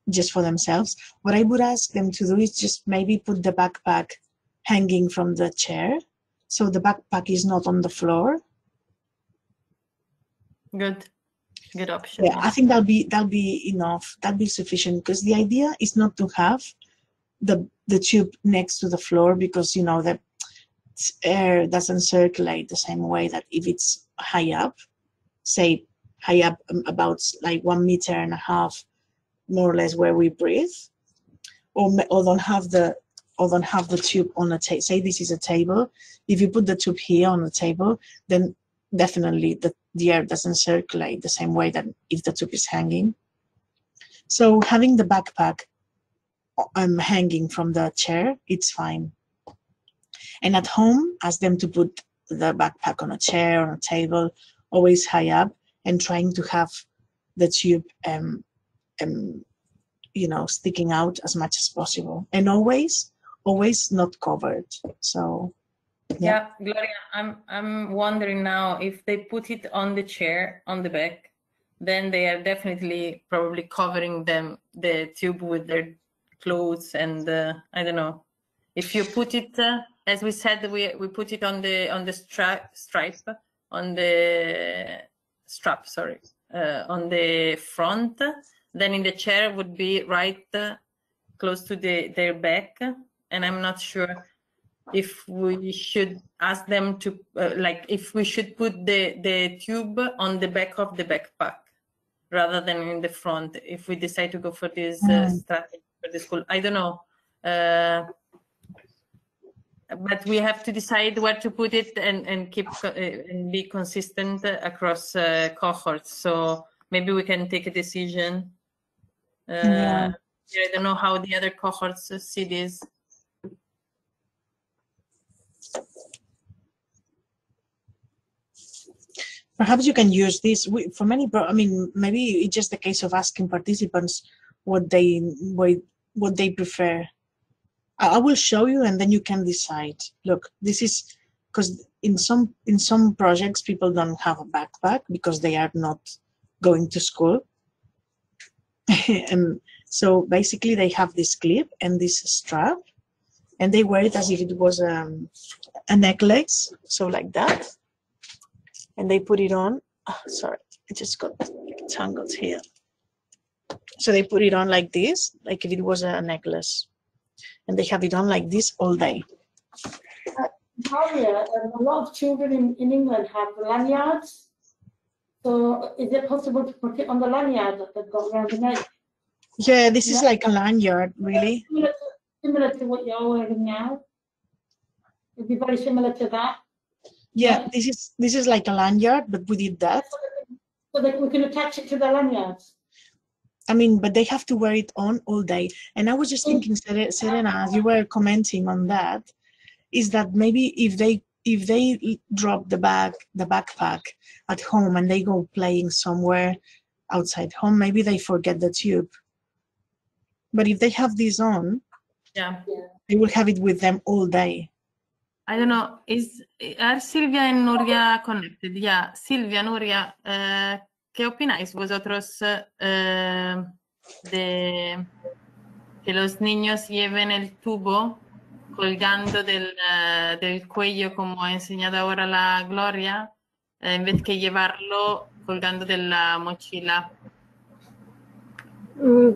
Just for themselves. What I would ask them to do is just maybe put the backpack hanging from the chair, so the backpack is not on the floor. Good option. Yeah, I think that'll be enough. That'll be sufficient, because the idea is not to have the tube next to the floor, because you know the air doesn't circulate the same way that if it's high up, say high up about like 1.5 meters. More or less where we breathe, or don't have the tube on a table. Say this is a table. If you put the tube here on the table, then definitely the air doesn't circulate the same way that if the tube is hanging. So having the backpack hanging from the chair, it's fine. And at home, ask them to put the backpack on a chair, on a table, always high up, and trying to have the tube you know, sticking out as much as possible, and always not covered. So yeah, Gloria, I'm wondering now, if they put it on the chair on the back, then they are definitely probably covering the tube with their clothes, and I don't know, if you put it as we said, we put it on the strap on the front, then in the chair would be right close to their back, and I'm not sure if we should ask them to, like, if we should put the tube on the back of the backpack rather than in the front, if we decide to go for this strategy for the school. I don't know. But we have to decide where to put it and keep and be consistent across cohorts. So maybe we can take a decision. I don't know how the other cohorts see this. Perhaps you can use this for many. I mean, maybe it's just a case of asking participants what they prefer. I will show you, and then you can decide. Look, this is because in some projects people don't have a backpack because they are not going to school, and so basically they have this clip and this strap, and they wear it as if it was a necklace, so like that. And they put it on. Oh, sorry, I just got tangled here. So they put it on like this, like if it was a necklace. And they have it on like this all day. Maria, a lot of children in England have lanyards. So is it possible to put it on the lanyard that they've got around the neck? Yeah, this is like a lanyard, really. Similar to what you're wearing now. It'd be very similar to that. Yeah, this is like a lanyard, but we did that. So that we can attach it to the lanyards. I mean, but they have to wear it on all day. And I was just thinking, Serena, as you were commenting on that, is that maybe if they drop the backpack at home and they go playing somewhere outside home, maybe they forget the tube. But if they have this on, they will have it with them all day. I don't know. Are Silvia and Nuria connected? Yeah, Silvia, Nuria, ¿qué opináis vosotros de que los niños lleven el tubo colgando del cuello, como ha enseñado ahora la Gloria, en vez que llevarlo colgando de la mochila?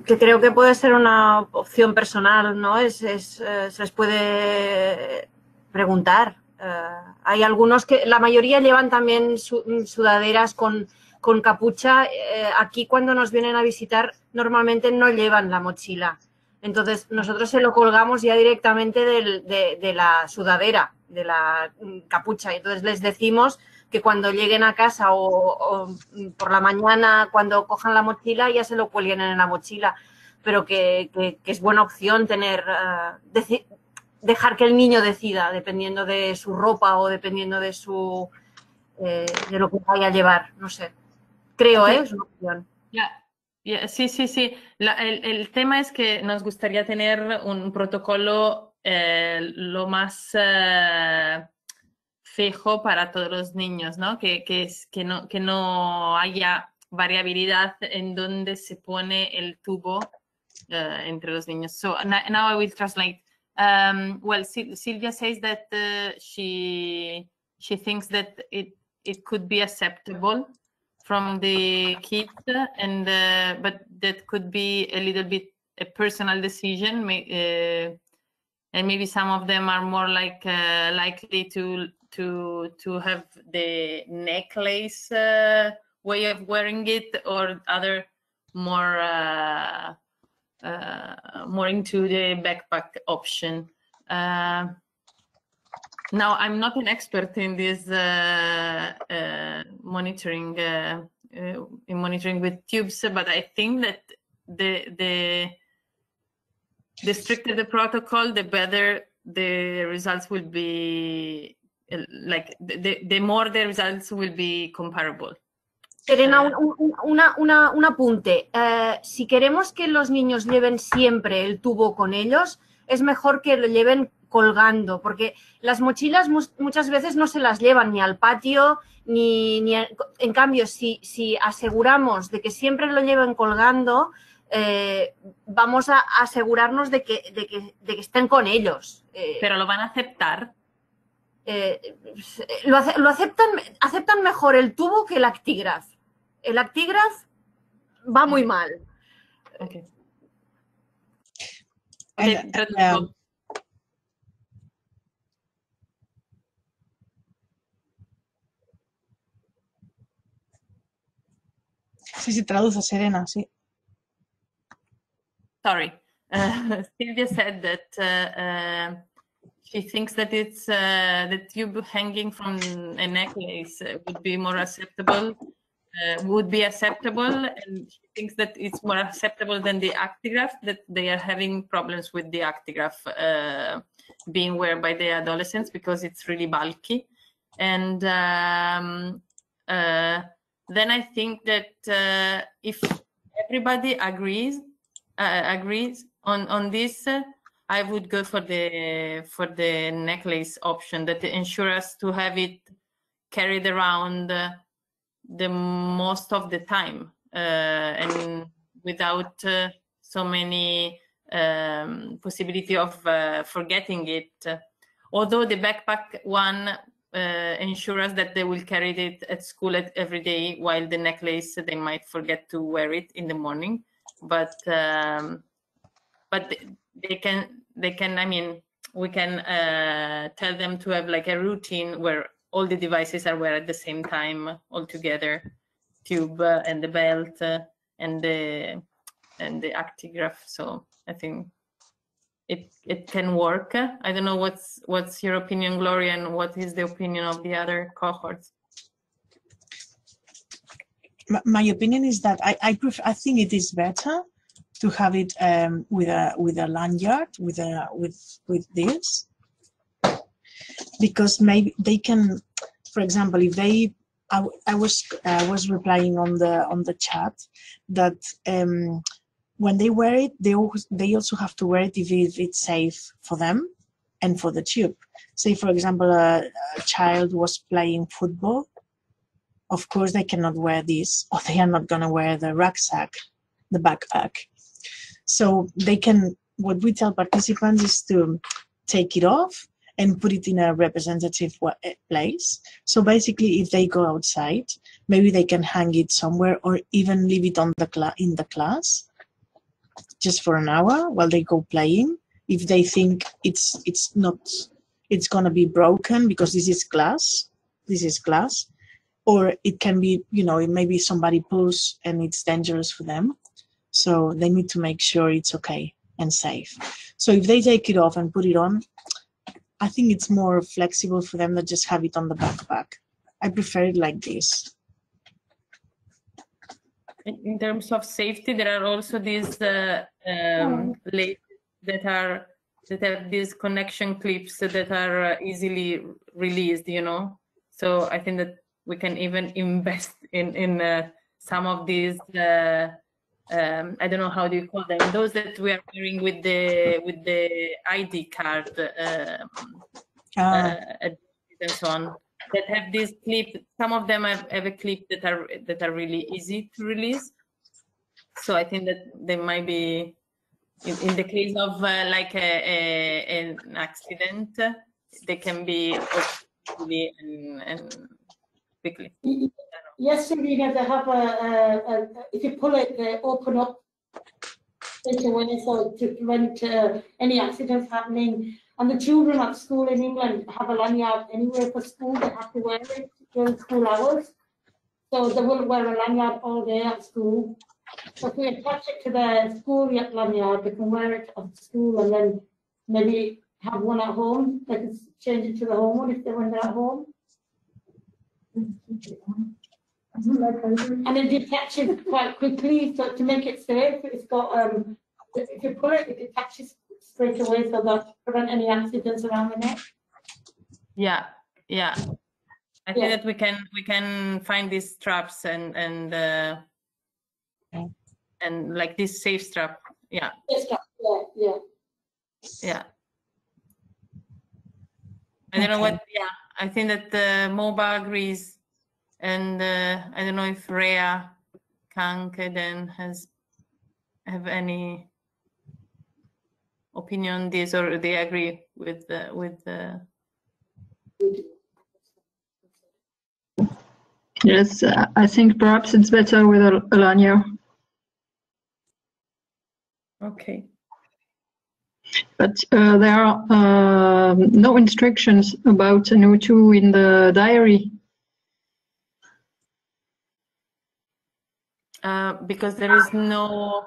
Que creo que puede ser una opción personal, ¿no? Se les puede preguntar. Hay algunos que, la mayoría llevan también sudaderas con capucha. Aquí cuando nos vienen a visitar normalmente no llevan la mochila. Entonces nosotros se lo colgamos ya directamente de la sudadera, de la capucha. Entonces les decimos que cuando lleguen a casa o por la mañana cuando cojan la mochila ya se lo cuelguen en la mochila. Pero que es buena opción dejar que el niño decida, dependiendo de su ropa o dependiendo de de lo que vaya a llevar, no sé. Creo, es una opción. Sí. El tema es que nos gustaría tener un protocolo lo más fijo para todos los niños, ¿no? Que no haya variabilidad en donde se pone el tubo entre los niños. So now I will translate. Well, Silvia says that she thinks that it could be acceptable from the kids, and but that could be a little bit a personal decision, and maybe some of them are more like likely to have the necklace way of wearing it, or other more into the backpack option. Now, I'm not an expert in this monitoring with tubes, but I think that the stricter the protocol, the better the results will be. Like the more the results will be comparable. Serena, un apunte. Si queremos que los niños lleven siempre el tubo con ellos, es mejor que lo lleven colgando, porque las mochilas muchas veces no se las llevan ni al patio, en cambio, si aseguramos de que siempre lo lleven colgando, vamos a asegurarnos de que estén con ellos. ¿Pero lo van a aceptar? Aceptan mejor el tubo que el Actigraph. El Actigraph va muy mal. Ok. Sí, traduce, Serena, sí. Sorry. Sylvia said that she thinks that it's the tube hanging from a necklace would be more acceptable, and she thinks that it's more acceptable than the Actigraph, that they are having problems with the Actigraph being worn by the adolescents because it's really bulky. And then I think that if everybody agrees on this, I would go for the necklace option that ensures us to have it carried around the most of the time and without so many possibility of forgetting it. Although the backpack one ensures that they will carry it at school every day, while the necklace they might forget to wear it in the morning. But they can. I mean, we can tell them to have like a routine where all the devices are wear at the same time all together, tube and the belt and the Actigraph. So I think it can work. I don't know what's your opinion, Gloria, and what is the opinion of the other cohorts? My opinion is that I think it is better to have it with a lanyard with this, because maybe they can, for example, if they, I was replying on the chat that when they wear it, they also have to wear it if it's safe for them and for the tube. Say, for example, a child was playing football. Of course, they cannot wear this, or they are not going to wear the rucksack, the backpack. So they can, what we tell participants is to take it off and put it in a representative place. So basically, if they go outside, maybe they can hang it somewhere or even leave it on in the class just for an hour while they go playing. If they think it's going to be broken because this is glass, or it can be, maybe somebody pulls and it's dangerous for them. So they need to make sure it's okay and safe. So if they take it off and put it on, I think it's more flexible for them than just have it on the backpack. I prefer it like this. In terms of safety, there are also these laces that have these connection clips that are easily released, So I think that we can even invest in some of these. I don't know how do you call them. Those that we are wearing with the ID card and so on. That have this clip. Some of them have a clip that are really easy to release. So I think that they might be in the case of like an accident, they can be easily and quickly. Yes, Serena, they have if you pull it, they open up straight away, so to prevent any accidents happening. And the children at school in England have a lanyard anyway for school. They have to wear it during school hours. So they will wear a lanyard all day at school. So if we attach it to their school lanyard, they can wear it at school and then maybe have one at home. They can change it to the home one if they're at home. And it detaches quite quickly, so to make it safe, it's got if you pull it, it detaches straight away, so that prevent any accidents around the neck. Yeah. I think that we can find these straps and like this safe strap. Yeah. I don't know what. Yeah, I think that MOBA agrees. And I don't know if Rhea Kanke then have any opinion on this, or they agree with Yes, I think perhaps it's better with a lanyard. Okay. But there are no instructions about NO2 in the diary. Because there is no,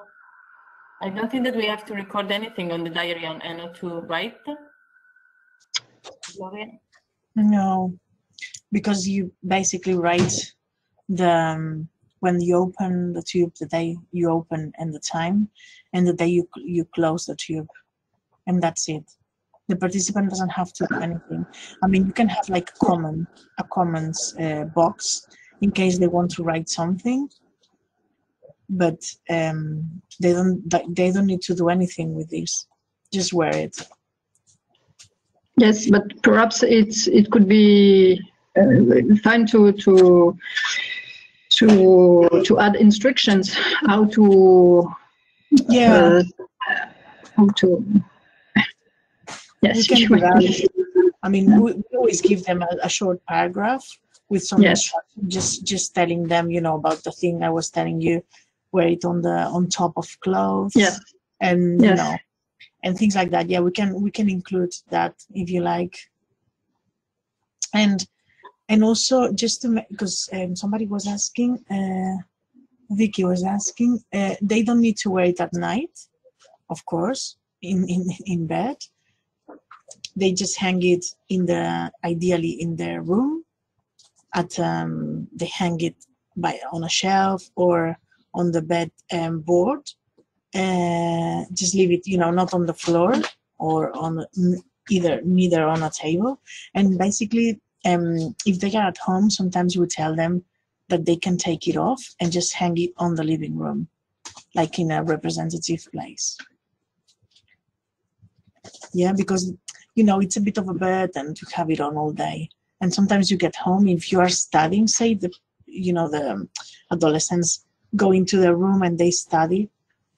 I don't think that we have to record anything on the diary on NO2, right? Gloria? No, because you basically write the when you open the tube, the day you open and the time, and the day you close the tube, and that's it. The participant doesn't have to do anything. I mean, you can have like a comments box in case they want to write something, but they don't need to do anything with this. Just wear it. Yes, but perhaps it could be fine to add instructions how to how to. Yes, we can do that. I mean, we always give them a short paragraph with some instructions, just telling them, you know, about the thing I was telling you, wear it on top of clothes, and you know, and things like that. Yeah, we can include that if you like, and also just to because somebody was asking, Vicky was asking, they don't need to wear it at night, of course, in bed. They just hang it ideally in their room. They hang it on a shelf or on the bed board. Just leave it, you know, not on the floor or on neither on a table. And basically, if they are at home, sometimes we tell them that they can take it off and just hang it on the living room, like in a representative place. Yeah, because you know, it's a bit of a burden to have it on all day. And sometimes you get home, if you are studying, say, the adolescents go into their room and they study,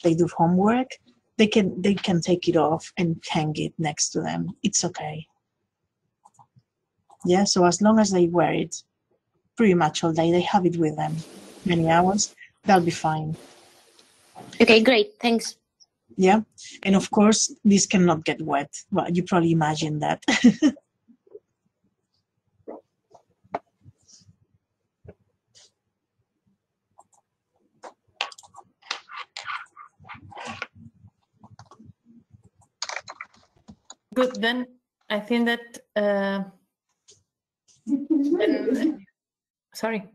they do homework, they can take it off and hang it next to them. It's okay. Yeah, so as long as they wear it pretty much all day, they have it with them many hours, that'll be fine. Okay, great, thanks. Yeah, and of course, this cannot get wet. Well, you probably imagine that. Good, then I think that, sorry.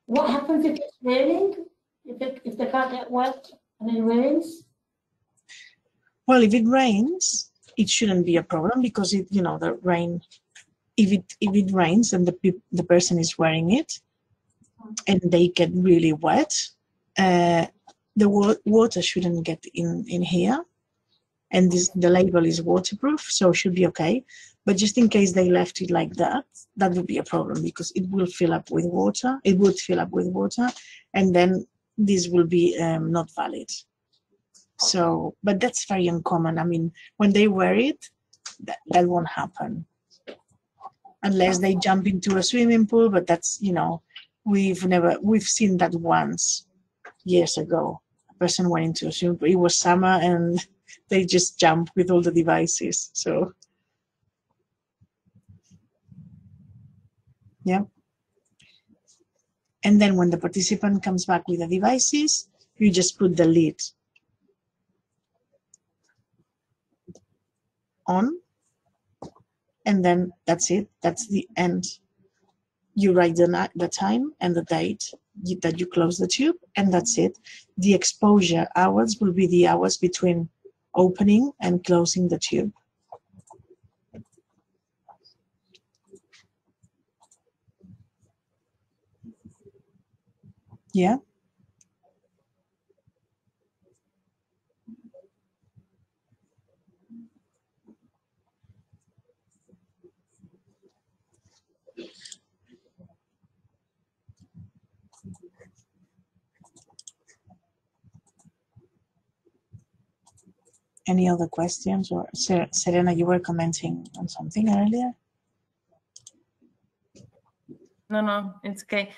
What happens if it's raining? If they can't get wet and it rains? Well, if it rains, it shouldn't be a problem because it, you know, the rain. If it rains and the person is wearing it, and they get really wet, the water shouldn't get in here, and the label is waterproof, so it should be okay. But just in case they left it like that, that would be a problem because it will fill up with water. It would fill up with water, and then this will be not valid. So, but that's very uncommon. I mean, when they wear it, that won't happen. Unless they jump into a swimming pool, but that's, you know, we've seen that once years ago. A person went into a swimming pool, it was summer, and they just jumped with all the devices. So, yeah. And then when the participant comes back with the devices, you just put the lid on, and then that's it. That's the end. You write the time and the date that you close the tube, and that's it. The exposure hours will be the hours between opening and closing the tube. Yeah. Any other questions? Or Serena, you were commenting on something earlier? No, it's okay.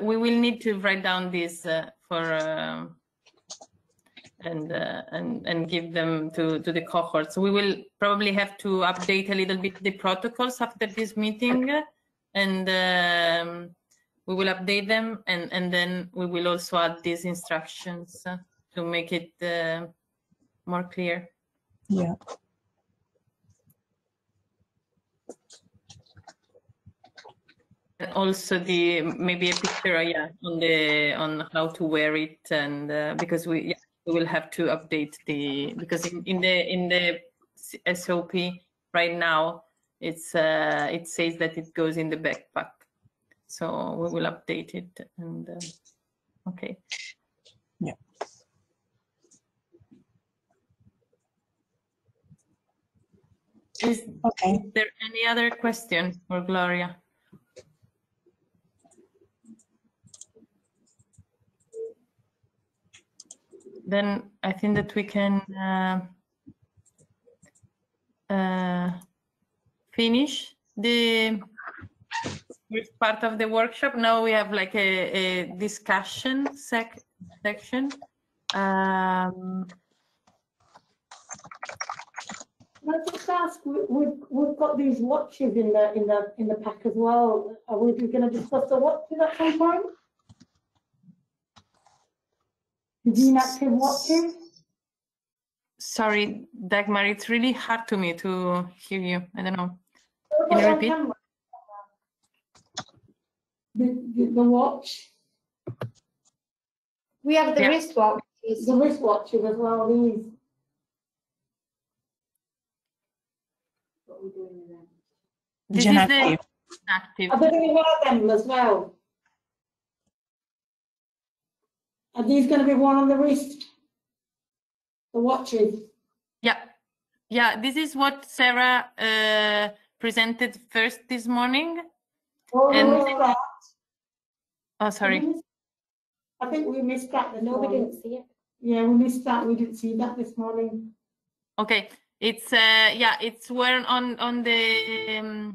We will need to write down this for and give them to the cohort. So we will probably have to update a little bit the protocols after this meeting, and we will update them, and then we will also add these instructions to make it more clear. Yeah. And also maybe a picture, yeah, on how to wear it, and because we will have to update because in the SOP right now it says that it goes in the backpack, so we will update it. And okay. Yeah. Is there any other question for Gloria? Then I think that we can finish the first part of the workshop. Now we have like a discussion section. Can I just ask? We've got these watches in the pack as well. Are we going to discuss the watches at some point? The inactive watches? Sorry, Dagmar, it's really hard to me to hear you. I don't know. Can you repeat? The watch. We have the Yeah. wristwatches. The wristwatches as well, these. What are we doing with them? This Gen is the active. active. Are they going to wear them as well? Are these going to be worn on the wrist? The watches? Yeah. Yeah, this is what Sarah presented first this morning. Oh, And- we missed that. Oh, sorry. I think we missed that this No, we morning. didn't see it. Yeah, we missed that. We didn't see that this morning. Okay, it's yeah, it's worn on the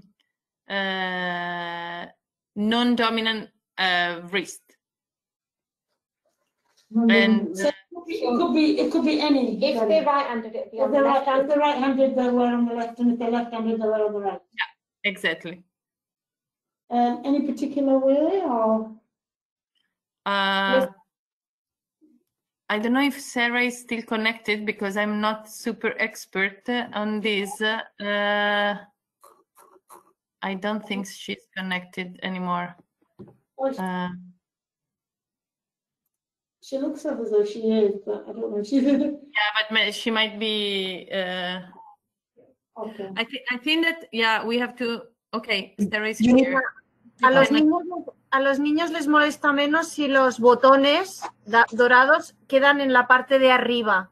non-dominant wrist. And So it could be any. If they're right-handed, it'll be If on the they're left hand. right-handed, they wear on the left, and if they're left-handed, they wear on the right. exactly. Any particular way, or I don't know if Sarah is still connected because I'm not super expert on this. I don't think she's connected anymore. she looks as though she is, but I don't know if she's. Yeah, but she might be. Okay. I think that, yeah, we have to. Okay, Sarah is You need- here. A los niños les molesta menos si los botones dorados quedan en la parte de arriba.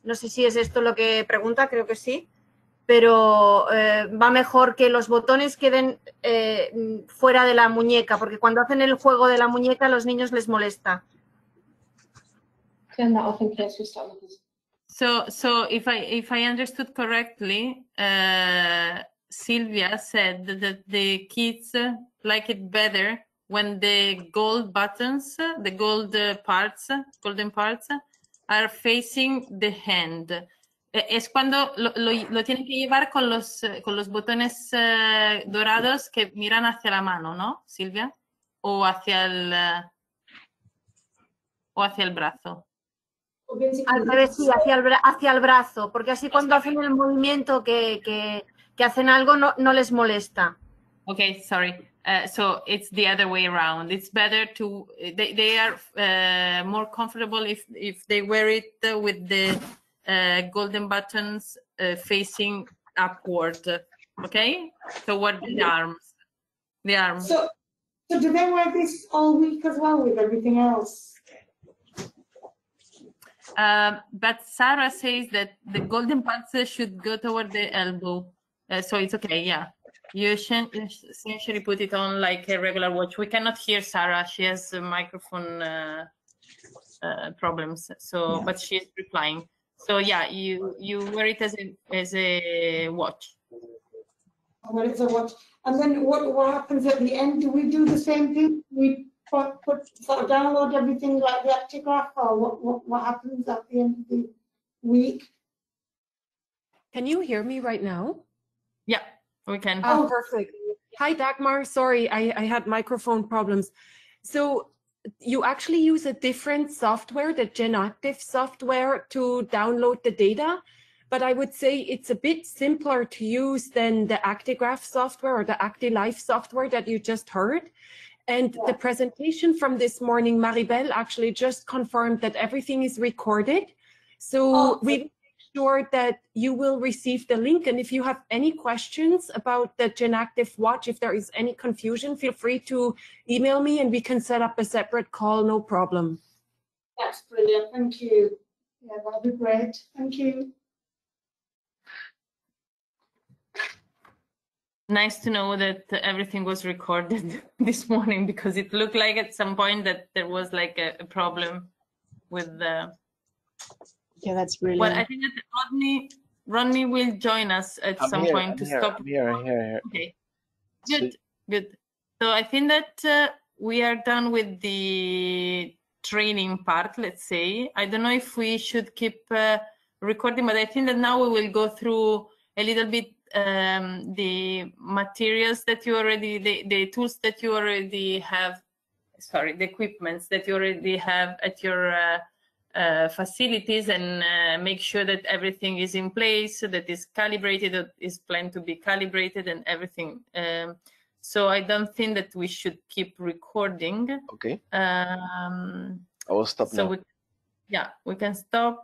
No sé si es esto lo que pregunta, creo que sí. Pero va mejor que los botones queden fuera de la muñeca, porque cuando hacen el juego de la muñeca a los niños les molesta. So if I understood correctly, Sylvia said that the kids like it better when the gold buttons, the golden parts, are facing the hand. Es cuando lo tienen que llevar con los botones dorados que miran hacia la mano, ¿no, Silvia? O hacia el brazo. Al revés, sí, hacia el brazo, porque así cuando hacen el movimiento que hacen algo no les molesta. Okay, sorry. So it's the other way around. It's better to they are more comfortable if they wear it with the golden buttons facing upward. Okay, toward the arms. The arms. So do they wear this all week as well with everything else? But Sarah says that the golden parts should go toward the elbow. So it's okay, yeah. You essentially put it on like a regular watch. We cannot hear Sarah. She has microphone problems. So, Yeah. but she's replying. So yeah, you wear it as a watch. Well, it's a watch. And then what happens at the end? Do we do the same thing? We sort of download everything like the Actigraph, or what happens at the end of the week? Can you hear me right now? Yeah, we can. Oh, perfect. Hi, Dagmar. Sorry, I had microphone problems. So you actually use a different software, the GenActive software, to download the data. But I would say it's a bit simpler to use than the Actigraph software or the ActiLife software that you just heard. And the presentation from this morning, Maribel actually just confirmed that everything is recorded. So we make sure that you will receive the link. And if you have any questions about the GenActive Watch, if there is any confusion, feel free to email me and we can set up a separate call, no problem. That's brilliant, thank you. Yeah, that'd be great, thank you. Nice to know that everything was recorded this morning, because it looked like at some point that there was like a problem with the. Yeah, that's brilliant. Well, I think that Rodney will join us at some point to stop. I'm here. Okay, good. So I think that we are done with the training part, let's say. I don't know if we should keep recording, but I think that now we will go through a little bit the materials that you already, the tools that you already have, sorry, the equipments that you already have at your facilities, and make sure that everything is in place, so that is calibrated, that is planned to be calibrated and everything. So I don't think that we should keep recording. Okay. I will stop now. Yeah, we can stop.